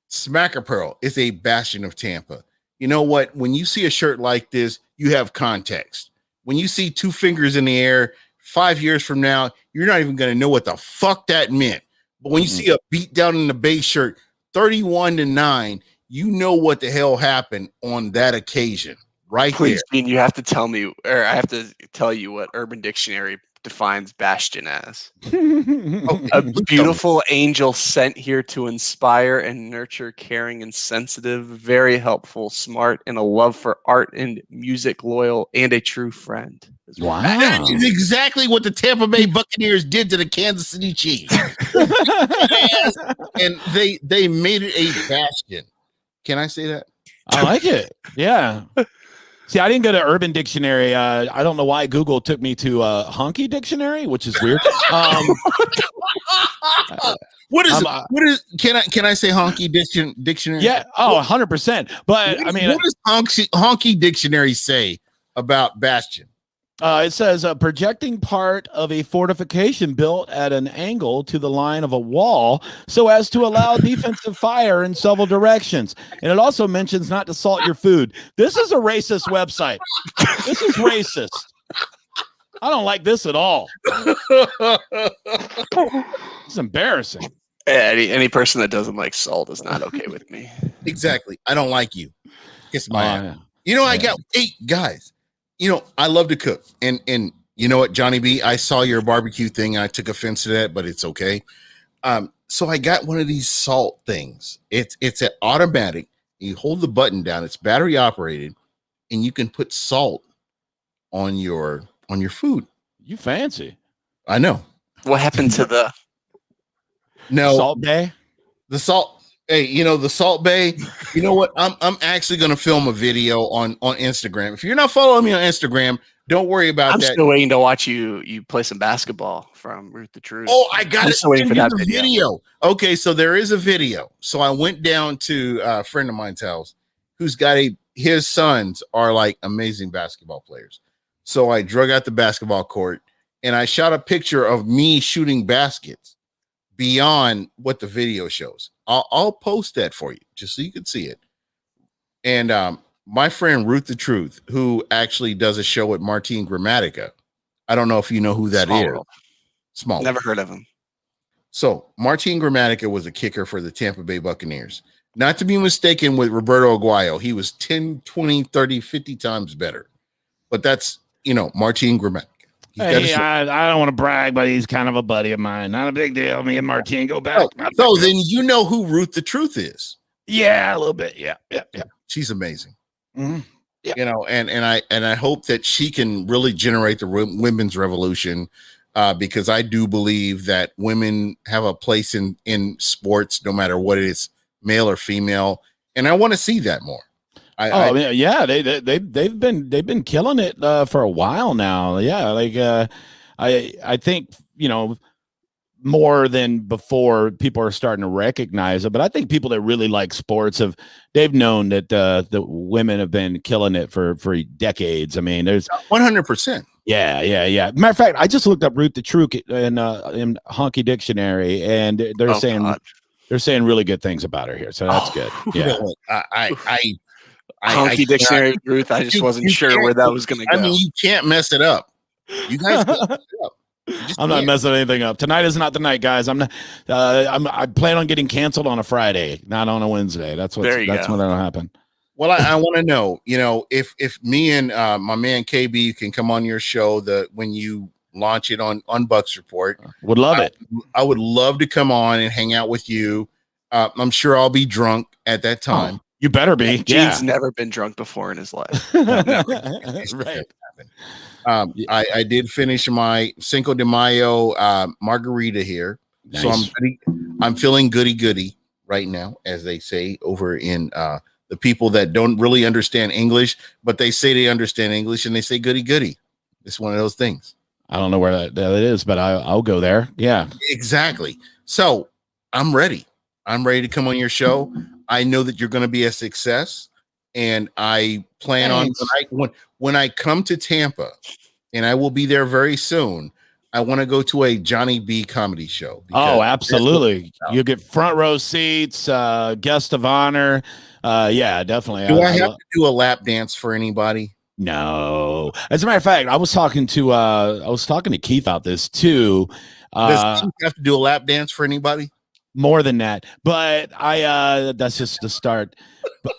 Smack Apparel is a bastion of Tampa. You know what? When you see a shirt like this, you have context. When you see two fingers in the air 5 years from now, you're not even going to know what the fuck that meant. But when you see a beat down in the base shirt, 31-9, you know what the hell happened on that occasion. Right. Please, Gene, you have to tell me, or I have to tell you what Urban Dictionary defines bastion as. A beautiful angel sent here to inspire and nurture, caring and sensitive, very helpful, smart, and a love for art and music, loyal, and a true friend. Wow. That is exactly what the Tampa Bay Buccaneers did to the Kansas City Chiefs. And they made it a bastion. Can I say that? I like it. Yeah. See, I didn't go to Urban Dictionary. I don't know why Google took me to Honky Dictionary, which is weird. What is can I say Honky Dictionary? Yeah. Oh, 100%. But I mean, what does Honky Dictionary say about bastion? It says a projecting part of a fortification built at an angle to the line of a wall so as to allow defensive fire in several directions. And it also mentions not to salt your food. This is a racist website. This is racist. I don't like this at all. It's embarrassing. Any person that doesn't like salt is not okay with me. Exactly. I don't like you. Kiss my ass. You know, I got 8 guys. You know, I love to cook, and you know what, Johnny B, I saw your barbecue thing, and I took offense to that, but it's okay. So I got one of these salt things. It's an automatic. You hold the button down. It's battery operated, and you can put salt on your food. You fancy? I know. What happened to the Salt Bay? The salt. Hey, you know, the Salt Bay, you know what? I'm actually going to film a video on Instagram. If you're not following me on Instagram, don't worry about that. I'm still waiting to watch you play some basketball from Root the Truth. Oh, I got to waiting for that video. Okay, so there is a video. So I went down to a friend of mine's house who's got his sons are like amazing basketball players. So I drug out the basketball court and I shot a picture of me shooting baskets beyond what the video shows. I'll post that for you just so you can see it. And my friend Ruth the Truth, who actually does a show at Martin Gramatica. I don't know if you know who that is. Small. Never heard of him. So Martin Gramatica was a kicker for the Tampa Bay Buccaneers. Not to be mistaken with Roberto Aguayo. He was 10, 20, 30, 50 times better. But that's, you know, Martin Gramatica. Hey, I don't want to brag, but he's kind of a buddy of mine. Not a big deal. Me and Martin go back. So then you know who Ruth the Truth is. Yeah, a little bit. Yeah. She's amazing. Mm-hmm. Yeah. You know, and I hope that she can really generate the women's revolution, because I do believe that women have a place in sports, no matter what it is, male or female, and I want to see that more. They've been killing it for a while now. Yeah, like I think, you know, more than before, people are starting to recognize it. But I think people that really like sports they've known that the women have been killing it for decades. I mean, there's 100%. Yeah. Matter of fact, I just looked up Root the Truth in Honky Dictionary, and they're saying really good things about her here. So that's good. Yeah. Honky Dictionary, Ruth. I just wasn't sure where that was going to go. I mean, you can't mess it up. You guys can't mess it up. I'm not messing anything up. Tonight is not the night, guys. I'm not. I plan on getting canceled on a Friday, not on a Wednesday. That's what'll happen. Well, I want to know, if me and my man KB can come on your show when you launch it on Bucs Report. Would love it. I would love to come on and hang out with you. I'm sure I'll be drunk at that time. Oh, you better be. Gene's never been drunk before in his life. Right. I did finish my Cinco de Mayo margarita here. Nice. So I'm feeling goody right now, as they say over in the people that don't really understand English, but they say they understand English and they say goody. It's one of those things. I don't know where that is, but I'll go there. Yeah, exactly. So I'm ready. I'm ready to come on your show. I know that you're going to be a success, and I plan on when I come to Tampa, and I will be there very soon. I want to go to a Johnny B comedy show. Oh, absolutely. You get front row seats, guest of honor. Yeah, definitely. Do I have to do a lap dance for anybody? No. As a matter of fact, I was talking to Keith about this too. Does Keith have to do a lap dance for anybody? More than that, but that's just the start. But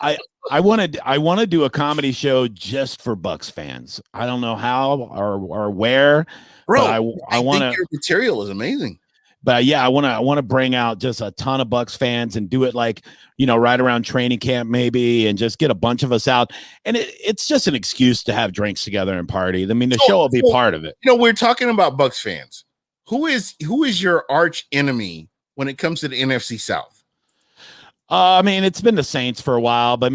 I want to do a comedy show just for Bucs fans. I don't know how or where. Bro, I want to. Your material is amazing. But yeah, I want to bring out just a ton of Bucs fans and do it like, right around training camp maybe, and just get a bunch of us out. And it's just an excuse to have drinks together and party. I mean, the show will be part of it. We're talking about Bucs fans. Who is your arch enemy when it comes to the NFC South? I mean, it's been the Saints for a while, but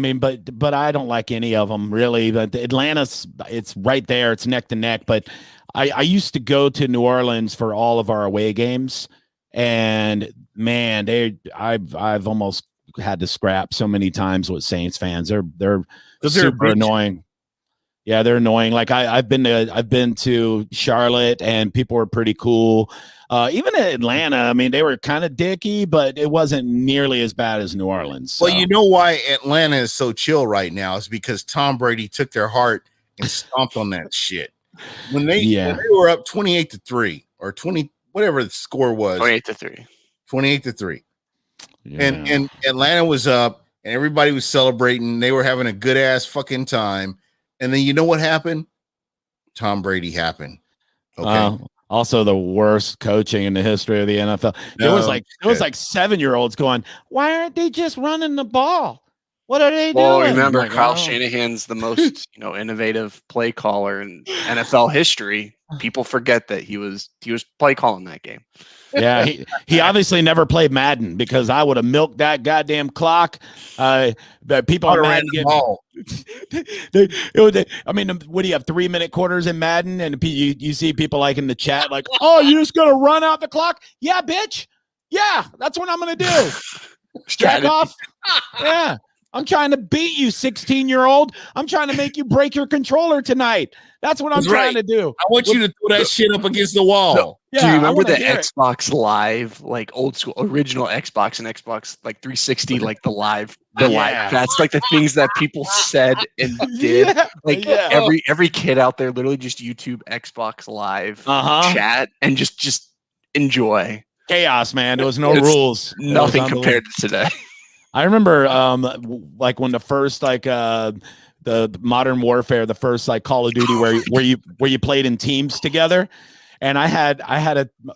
but I don't like any of them really. But Atlanta's, it's right there, it's neck to neck. But I used to go to New Orleans for all of our away games, and man, I've almost had to scrap so many times with Saints fans. They're super annoying. Yeah, they're annoying. Like I've been to Charlotte, and people were pretty cool. Even in Atlanta, I mean, they were kind of dicky, but it wasn't nearly as bad as New Orleans. So. Well, you know why Atlanta is so chill right now is because Tom Brady took their heart and stomped on that shit. When they were up 28-3 or 20, whatever the score was, 28-3. Yeah. And Atlanta was up, and everybody was celebrating. They were having a good ass fucking time. And then you know what happened? Tom Brady happened. Okay. Also the worst coaching in the history of the NFL. There was like 7-year-olds going, why aren't they just running the ball? What are they doing? Well, remember, Kyle Shanahan's the most innovative play caller in NFL history. People forget that he was play calling that game. Yeah, he obviously never played Madden, because I would have milked that goddamn clock. But people on Madden get ball. I mean, what do you have, 3-minute quarters in Madden? And you see people like in the chat like, oh, you're just gonna run out the clock? Yeah, bitch. Yeah, that's what I'm gonna do. Jack off. Yeah. I'm trying to beat you, 16-year-old. I'm trying to make you break your controller tonight. That's what I'm trying to do. I want you to throw that shit up against the wall. No. Yeah, do you remember the Xbox Live, like old school, original Xbox and Xbox like 360, like the live? That's like the things that people said and did. Every kid out there literally just YouTube Xbox Live chat and just enjoy. Chaos, man. There was no rules. Nothing compared to today. I remember like when the first the Modern Warfare, the first like Call of Duty where you played in teams together, and I had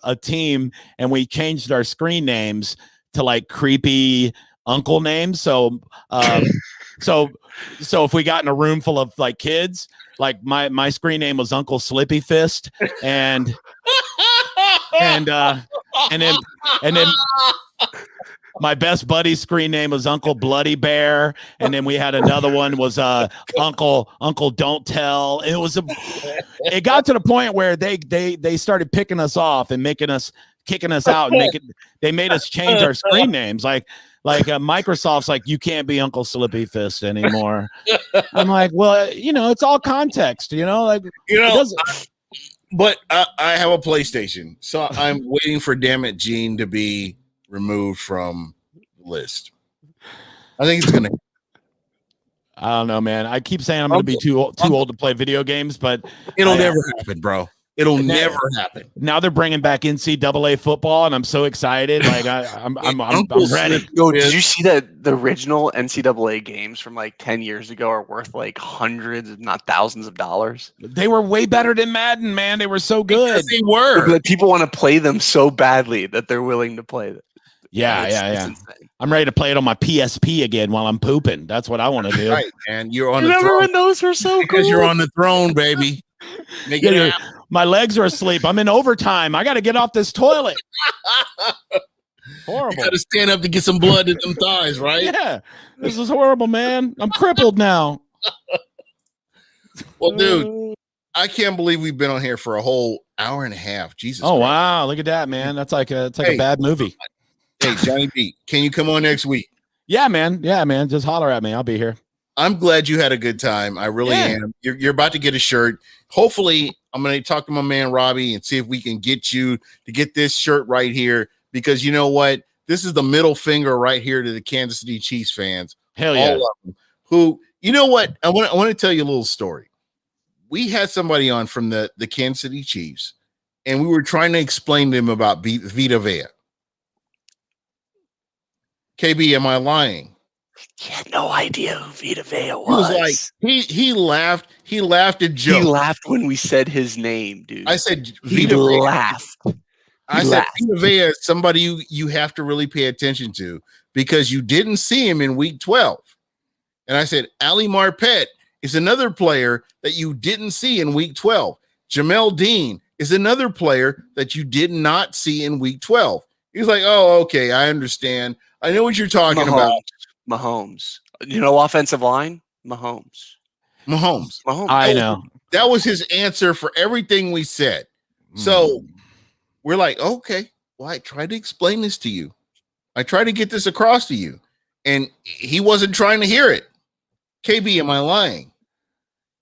a team, and we changed our screen names to like creepy uncle names. So so if we got in a room full of like kids, like my screen name was Uncle Slippy Fist, and then my best buddy's screen name was Uncle Bloody Bear, and then we had another one was Uncle Don't Tell. It got to the point where they started picking us off and kicking us out, and they made us change our screen names. Like Microsoft's like, you can't be Uncle Slippy Fist anymore. I'm like, well, it's all context, But I have a PlayStation, so I'm waiting for Damn It Gene to be removed from the list. I think it's gonna. I don't know, man. I keep saying I'm gonna be too old to play video games, but it'll never happen, bro. It'll never happen. Now they're bringing back NCAA football, and I'm so excited. Like I'm ready. Yo, did you see that the original NCAA games from like 10 years ago are worth like hundreds, if not thousands of dollars? They were way better than Madden, man. They were so good. Because they were. But people want to play them so badly that they're willing to play them. Yeah. I'm ready to play it on my PSP again while I'm pooping. That's what I want to do. Right, man. You're on the Remember throne. when those were so Because cool? you're on the throne, baby. Make it happen. My legs are asleep. I'm in overtime. I got to get off this toilet. Horrible. You got to stand up to get some blood in them thighs, right? Yeah. This is horrible, man. I'm crippled now. Well, dude, I can't believe we've been on here for a whole hour and a half. Jesus. Oh, Christ. wow. Look at that, man. That's like a bad movie. Hey, Johnny B, can you come on next week? Yeah, man. Just holler at me. I'll be here. I'm glad you had a good time. I really am. You're about to get a shirt. Hopefully, I'm going to talk to my man Robbie and see if we can get you to get this shirt right here, because you know what? This is the middle finger right here to the Kansas City Chiefs fans. Hell yeah. All of them, who, you know what? I want to tell you a little story. We had somebody on from the Kansas City Chiefs, and we were trying to explain to him about Vita Vea. KB, am I lying? He had no idea who Vita Vea was. He was like, he laughed. He laughed and joked. He laughed when we said his name, dude. I said, he Vita Vea. laughed. I said, Vita Vea is somebody you have to really pay attention to, because you didn't see him in week 12. And I said, Ali Marpet is another player that you didn't see in week 12. Jamel Dean is another player that you did not see in week 12. He's like, oh, okay, I understand. I know what you're talking about. Mahomes. You know, offensive line? Mahomes. I know. That was his answer for everything we said. So we're like, okay, well, I tried to explain this to you. I tried to get this across to you. And he wasn't trying to hear it. KB, am I lying?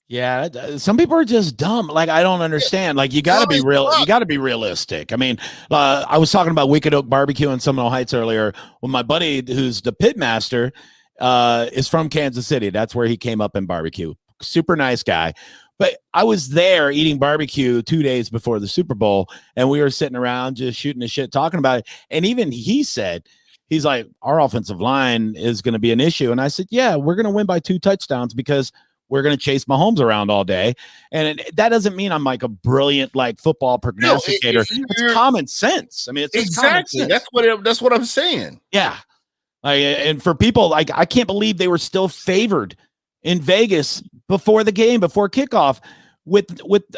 Yeah, some people are just dumb. Like, I don't understand. Like, you got to be real. You got to be realistic. I mean, I was talking about Wicked Oak Barbecue in Seminole Heights earlier. When my buddy, who's the pit master, is from Kansas City. That's where he came up in barbecue. Super nice guy. But I was there eating barbecue 2 days before the Super Bowl, and we were sitting around just shooting the shit, talking about it. And even he said, he's like, our offensive line is going to be an issue. And I said, yeah, we're going to win by 2 touchdowns because we're going to chase Mahomes around all day. And that doesn't mean I'm like a brilliant, like, football prognosticator. It's common sense. I mean, it's exactly. That's what I'm saying. Yeah. And for people, like, I can't believe they were still favored in Vegas before the game, before kickoff, with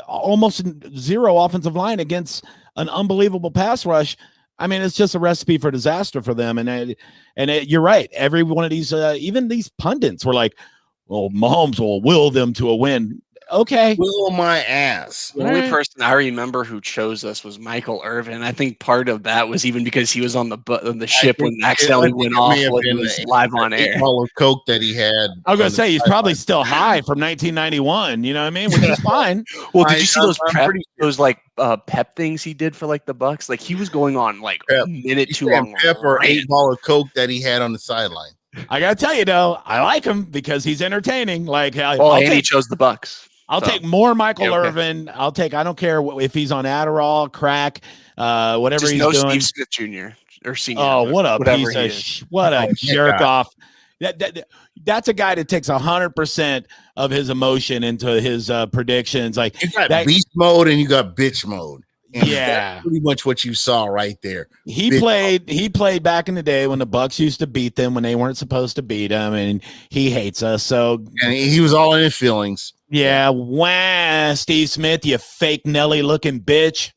almost zero offensive line against an unbelievable pass rush. I mean, it's just a recipe for disaster for them. And you're right. Every one of these, even these pundits were like, well, Mahomes will will them to a win. Okay. Will my ass. The only person I remember who chose us was Michael Irvin. I think part of that was even because he was on the ship when accidentally went off when he was live on air. Bottle of Coke that he had. I was going to say, he's probably still high from 1991. You know what I mean? Which is fine. Well, did you see those pep things he did for like the Bucs? Like, he was going on like a minute too long. Pep or 8-ball of Coke that he had on the sideline. I got to tell you, though, I like him because he's entertaining. Like, he chose the Bucs. I'll take more Michael Irvin. I don't care if he's on Adderall, crack, whatever he's doing. Steve Smith Jr. or Senior. Oh, what a piece of what a jerk off. That's a guy that takes 100% of his emotion into his predictions. Like, you got beast mode and you got bitch mode. And yeah, that's pretty much what you saw right there. He played back in the day when the Bucs used to beat them when they weren't supposed to beat them, and he hates us. So, and he was all in his feelings. Yeah, wah, Steve Smith, you fake Nelly looking bitch.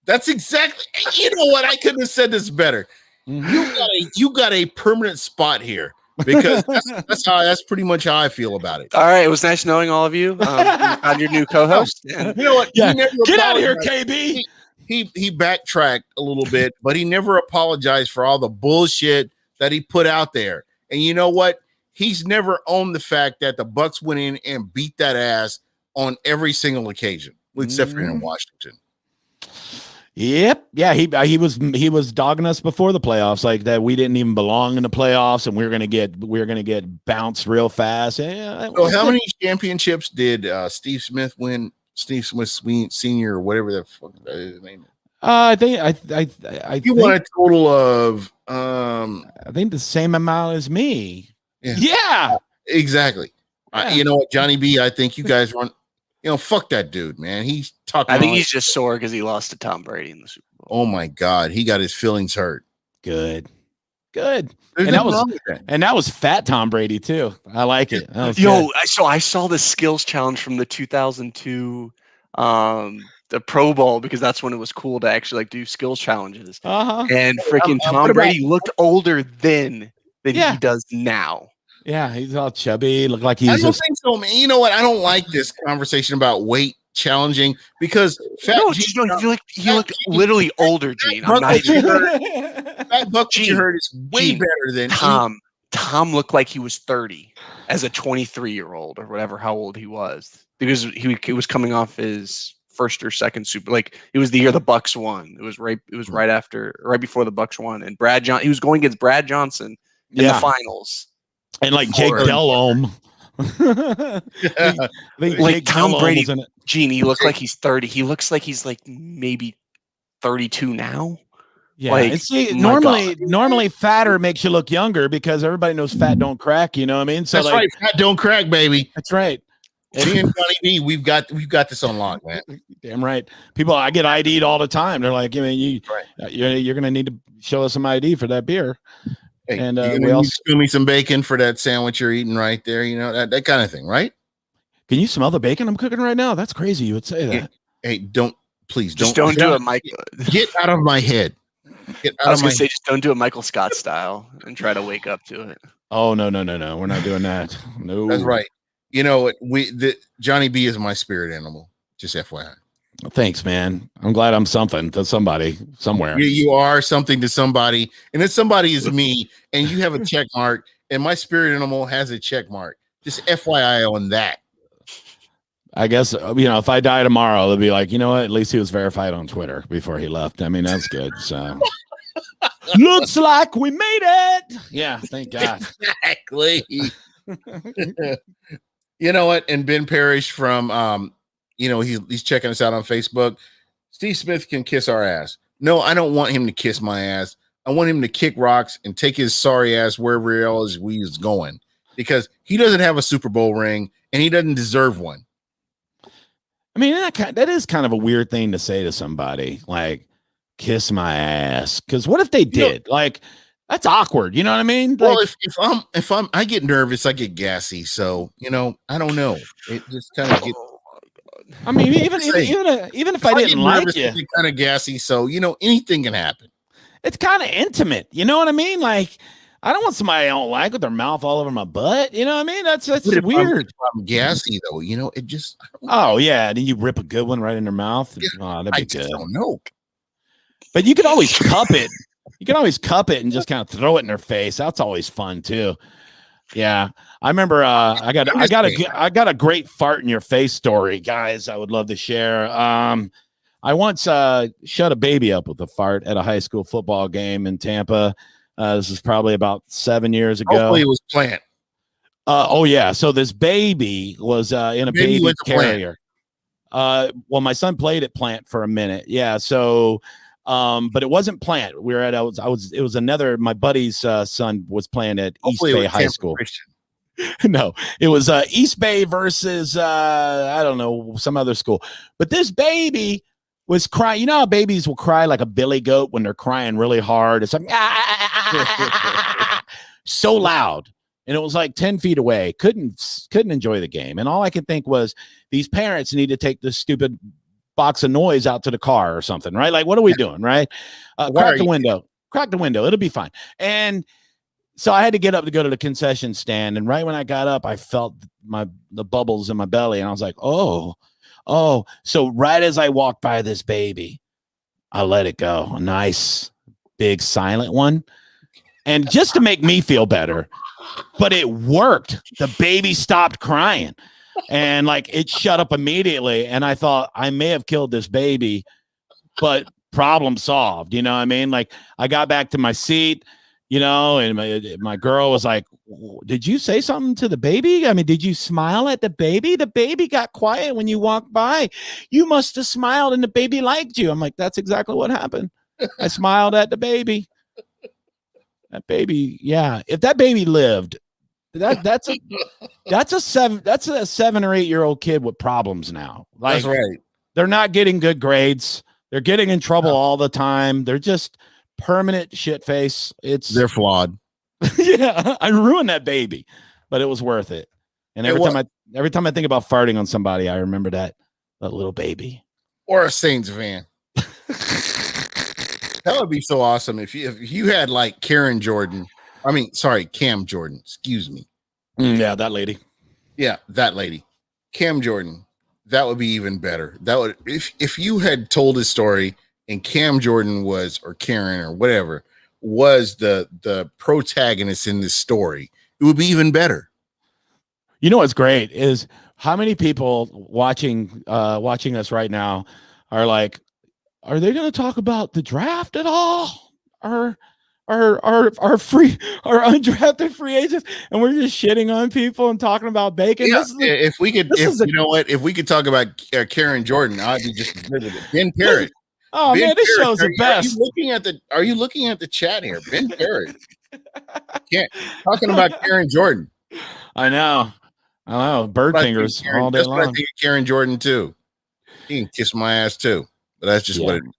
That's exactly. You know what? I couldn't have said this better. You got a permanent spot here, because that's pretty much how I feel about it. All right, it was nice knowing all of you. On your new co-host. Yeah. You know what? Yeah. Get out of here, KB. He backtracked a little bit, but he never apologized for all the bullshit that he put out there. And you know what? He's never owned the fact that the Bucs went in and beat that ass on every single occasion, except for in Washington. Yep. Yeah, he was dogging us before the playoffs, like that we didn't even belong in the playoffs and we were gonna get bounced real fast. Yeah, so how many championships did Steve Smith win Steve Smith Senior or whatever the fuck his name is. I think You want a total of I think the same amount as me. Yeah. Yeah. Exactly. Yeah. You know what, Johnny B, I think you guys run, fuck that dude, man. He's talking. I think he's just sore because he lost to Tom Brady in the Super Bowl. Oh my God, he got his feelings hurt. Good. There's And nothing wrong with that. that was fat Tom Brady too. I like it. I saw the skills challenge from the 2002 the Pro Bowl, because that's when it was cool to actually like do skills challenges. And freaking Tom Brady looked older then than he does now. Yeah, he's all chubby. Looked like he's. I don't think so, man. You know what? I don't like this conversation about weight challenging because he looked literally older, Gene. I'm not even. That BucWhatYaHeard is way better than Tom. Tom looked like he was 30 as a 23-year-old or whatever, how old he was, because he was coming off his first or second Super. Like it was the year the Bucs won. It was right before the Bucs won, and he was going against Brad Johnson in the finals. And like Jake Delhomme. like Tom Brady, Gene, he looked like he's 30. He looks like he's like maybe 32 now. Yeah. Like, see, normally fatter makes you look younger because everybody knows fat don't crack. You know what I mean? So that's right. Fat don't crack, baby. That's right. Me and Johnny B, we've got this on lock, man. Damn right. People, I get ID'd all the time. They're like, you're going to need to show us some ID for that beer. Hey, and we also spill me some bacon for that sandwich you're eating right there. You know, that kind of thing, right? Can you smell the bacon I'm cooking right now? That's crazy. You would say that. Hey, don't do it, Mike. Get out of my head. I was going to say, just don't do it Michael Scott style and try to wake up to it. Oh, no. We're not doing that. No. That's right. You know, Johnny B is my spirit animal. Just FYI. Thanks, man. I'm glad I'm something to somebody somewhere. You are something to somebody, and if somebody is me, and you have a check mark, and my spirit animal has a check mark. Just FYI on that. I guess, if I die tomorrow, they'll be like, you know what? At least he was verified on Twitter before he left. I mean, that's good. So looks like we made it. Yeah, thank God. Exactly. You know what? And Ben Parrish from he's checking us out on Facebook. Steve Smith can kiss our ass. No, I don't want him to kiss my ass. I want him to kick rocks and take his sorry ass wherever else we is going, because he doesn't have a Super Bowl ring and he doesn't deserve one. I mean, that is kind of a weird thing to say to somebody, like, kiss my ass. Because what if they did? Like, that's awkward. You know what I mean? Well, if I get nervous, I get gassy. So, I don't know. It just kind of gets. I mean, even if I didn't like you, kind of gassy. So, anything can happen. It's kind of intimate. You know what I mean? Like, I don't want somebody I don't like with their mouth all over my butt. You know what I mean? That's weird. I'm gassy though. It just. Oh yeah, then you rip a good one right in their mouth. Yeah, that'd be good. I don't know. But you could always cup it. You can always cup it and just kind of throw it in their face. That's always fun too. Yeah, I remember. I got a great fart in your face story, guys. I would love to share. I once shut a baby up with a fart at a high school football game in Tampa. This is probably about 7 years ago. Hopefully it was Plant. Oh yeah. So this baby was in a baby carrier. Well, my son played at Plant for a minute. Yeah. So, but it wasn't Plant. We were at, it was another, my buddy's son was playing at East Bay High School. No, it was East Bay versus, I don't know, some other school. But this baby was crying. You know how babies will cry like a billy goat when they're crying really hard? It's like, so loud. And it was like 10 feet away. Couldn't enjoy the game. And all I could think was, these parents need to take this stupid box of noise out to the car or something, right? Like, what are we doing, right? Crack the window. It'll be fine. And so I had to get up to go to the concession stand. And right when I got up, I felt the bubbles in my belly. And I was like, oh. So right as I walked by this baby, I let it go. A nice, big, silent one. And just to make me feel better, but it worked. The baby stopped crying and like it shut up immediately. And I thought I may have killed this baby, but problem solved. You know what I mean? Like I got back to my seat you know, and my girl was like, did you say something to the baby? I mean, did you smile at the baby? The baby got quiet when you walked by. You must have smiled and the baby liked you. I'm like, that's exactly what happened. I smiled at the baby. That baby, yeah. If that baby lived, that's a 7 or 8 year old kid with problems now. Like, that's right. They're not getting good grades. They're getting in trouble all the time. They're just permanent shit face. They're flawed. Yeah, I ruined that baby, but it was worth it. And every time I think about farting on somebody, I remember that little baby. Or a Saints fan. That would be so awesome if you had like Cam Jordan. Excuse me. Yeah, that lady. Yeah, that lady. Cam Jordan. That would be even better. That would if you had told his story and Cam Jordan was, or Karen or whatever, was the protagonist in this story, it would be even better. You know what's great is how many people watching us right now are like, are they going to talk about the draft at all? Or are undrafted free agents, and we're just shitting on people and talking about bacon? Yeah, if we could talk about Karen Jordan, I'd be just Ben Parrott. Oh Ben man, this Parrott, show's the best. Are you looking at the chat here? Ben Parrott. Talking about Karen Jordan. I know. Bird fingers all day long. I think of Karen Jordan too. He can kiss my ass too. But that's just what it is.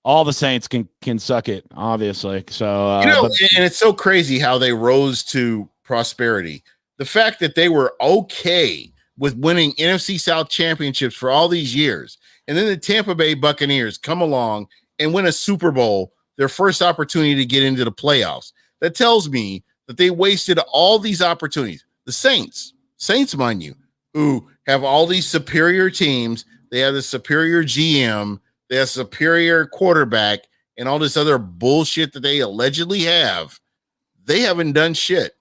All the Saints can suck it, obviously. So and it's so crazy how they rose to prosperity. The fact that they were okay with winning NFC South championships for all these years, and then the Tampa Bay Buccaneers come along and win a Super Bowl, their first opportunity to get into the playoffs. That tells me that they wasted all these opportunities. The Saints, mind you, who have all these superior teams, they have the superior GM, they have superior quarterback, and all this other bullshit that they allegedly have. They haven't done shit.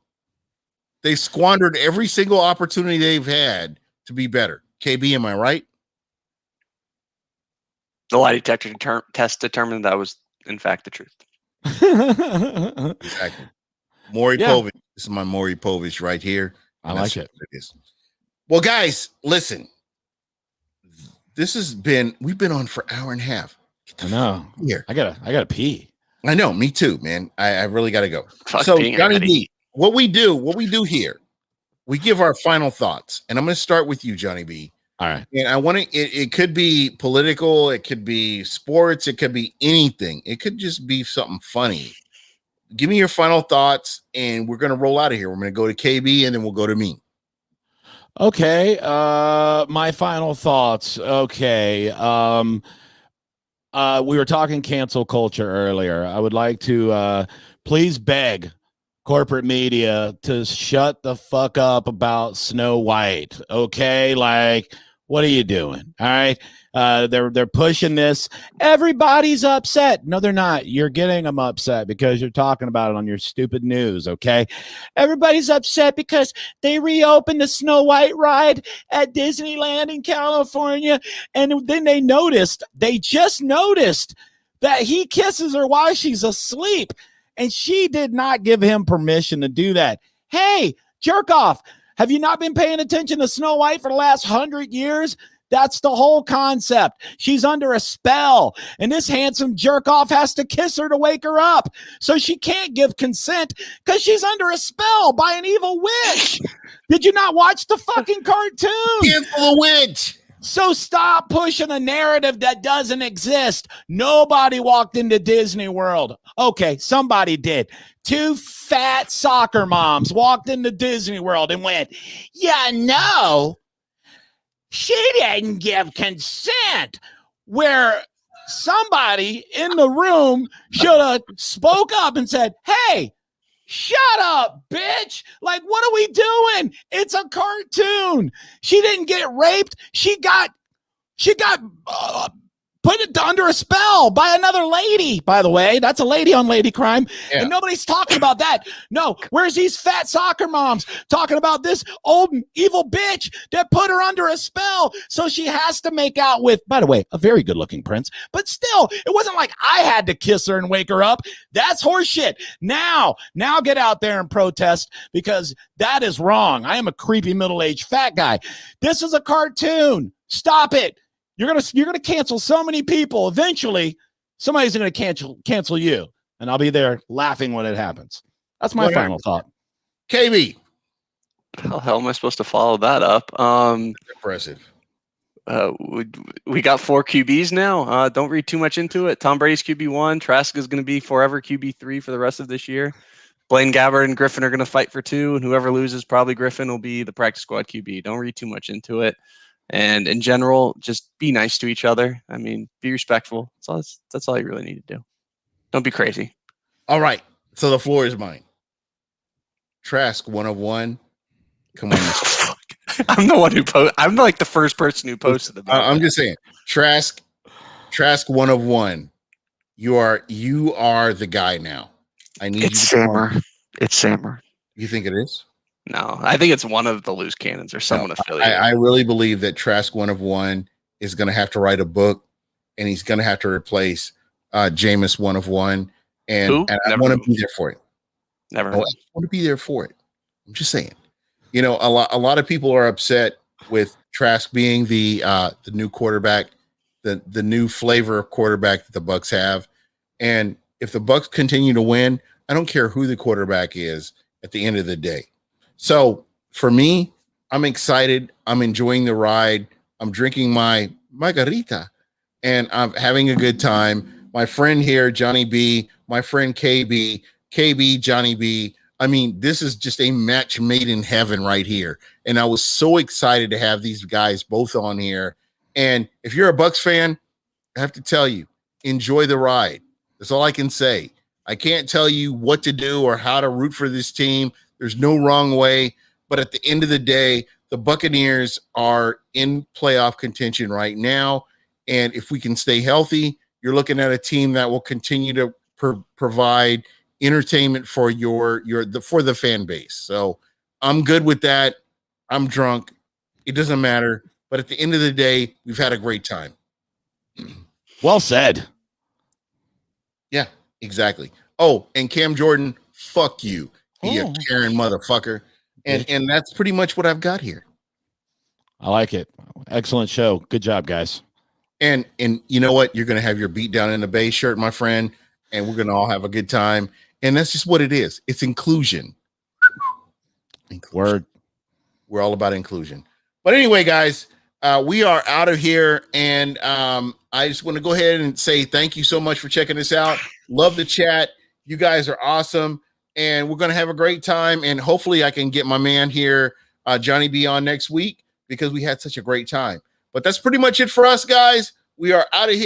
They squandered every single opportunity they've had to be better. KB, am I right? The lie detector test determined that was, in fact, the truth. Exactly. Maury Povich. This is my Maury Povich right here. I like it. Well, guys, listen. We've been on for an hour and a half. I know. Here. I gotta pee. I know, me too, man. I really gotta go. Fuck, so Johnny B, what we do here, we give our final thoughts. And I'm gonna start with you, Johnny B. All right. And I want to, it could be political, it could be sports, it could be anything. It could just be something funny. Give me your final thoughts, and we're gonna roll out of here. We're gonna go to KB and then we'll go to me. Okay. My final thoughts. Okay. We were talking cancel culture earlier. I would like to please beg corporate media to shut the fuck up about Snow White. Okay, like, what are you doing? All right. They're pushing this. Everybody's upset. No, they're not. You're getting them upset because you're talking about it on your stupid news. Okay. Everybody's upset because they reopened the Snow White ride at Disneyland in California. And then they just noticed that he kisses her while she's asleep. And she did not give him permission to do that. Hey, jerk off. Have you not been paying attention to Snow White for the last 100 years? That's the whole concept. She's under a spell, and this handsome jerk off has to kiss her to wake her up. So she can't give consent because she's under a spell by an evil witch. Did you not watch the fucking cartoon? Cancel the witch. So stop pushing a narrative that doesn't exist. Nobody walked into Disney World. Okay, somebody did. 2 fat soccer moms walked into Disney World and went, yeah, no. She didn't give consent, where somebody in the room should have spoke up and said, hey, shut up, bitch. Like, what are we doing? It's a cartoon. She didn't get raped. She got put it under a spell by another lady, by the way. That's a lady on lady crime. Yeah. And nobody's talking about that. No, where's these fat soccer moms talking about this old evil bitch that put her under a spell so she has to make out with, by the way, a very good looking prince. But still, it wasn't like I had to kiss her and wake her up. That's horseshit. Now get out there and protest, because that is wrong. I am a creepy middle-aged fat guy. This is a cartoon. Stop it. You're gonna cancel so many people. Eventually, somebody's gonna cancel you, and I'll be there laughing when it happens. That's my final thought. KB, how the hell am I supposed to follow that up? Impressive. We got 4 QBs now. Don't read too much into it. Tom Brady's QB1. Trask is going to be forever QB3 for the rest of this year. Blaine Gabbert and Griffin are going to fight for 2, and whoever loses, probably Griffin, will be the practice squad QB. Don't read too much into it. And in general, just be nice to each other. I mean, be respectful. That's all you really need to do. Don't be crazy. All right. So the floor is mine. Trask 101. Come on. I'm the one who I'm like the first person who posted the I'm just saying. Trask 101. You are the guy now. I need it's Sammer. It's Sammer. You think it is? No, I think it's one of the loose cannons or someone affiliated. I really believe that Trask 101 is going to have to write a book, and he's going to have to replace Jameis 101. And I want to be there for it. I want to be there for it. I'm just saying. You know, a lot of people are upset with Trask being the new quarterback, the new flavor of quarterback that the Bucs have. And if the Bucs continue to win, I don't care who the quarterback is at the end of the day. So for me, I'm excited. I'm enjoying the ride. I'm drinking my margarita, and I'm having a good time. My friend here, Johnny B, my friend KB, Johnny B. I mean, this is just a match made in heaven right here. And I was so excited to have these guys both on here. And if you're a Bucs fan, I have to tell you, enjoy the ride. That's all I can say. I can't tell you what to do or how to root for this team. There's no wrong way. But at the end of the day, the Buccaneers are in playoff contention right now. And if we can stay healthy, you're looking at a team that will continue to provide entertainment for for the fan base. So I'm good with that. I'm drunk. It doesn't matter. But at the end of the day, we've had a great time. Well said. Yeah, exactly. Oh, and Cam Jordan, fuck you. You Karen motherfucker. And that's pretty much what I've got here. I like it. Excellent show. Good job, guys. And you know what? You're going to have your beat down in the Bay shirt, my friend, and we're going to all have a good time. And that's just what it is. It's inclusion. Word. We're all about inclusion. But anyway, guys, we are out of here. And I just want to go ahead and say thank you so much for checking this out. Love the chat. You guys are awesome. And we're going to have a great time. And hopefully I can get my man here, Johnny B, on next week, because we had such a great time. But that's pretty much it for us, guys. We are out of here.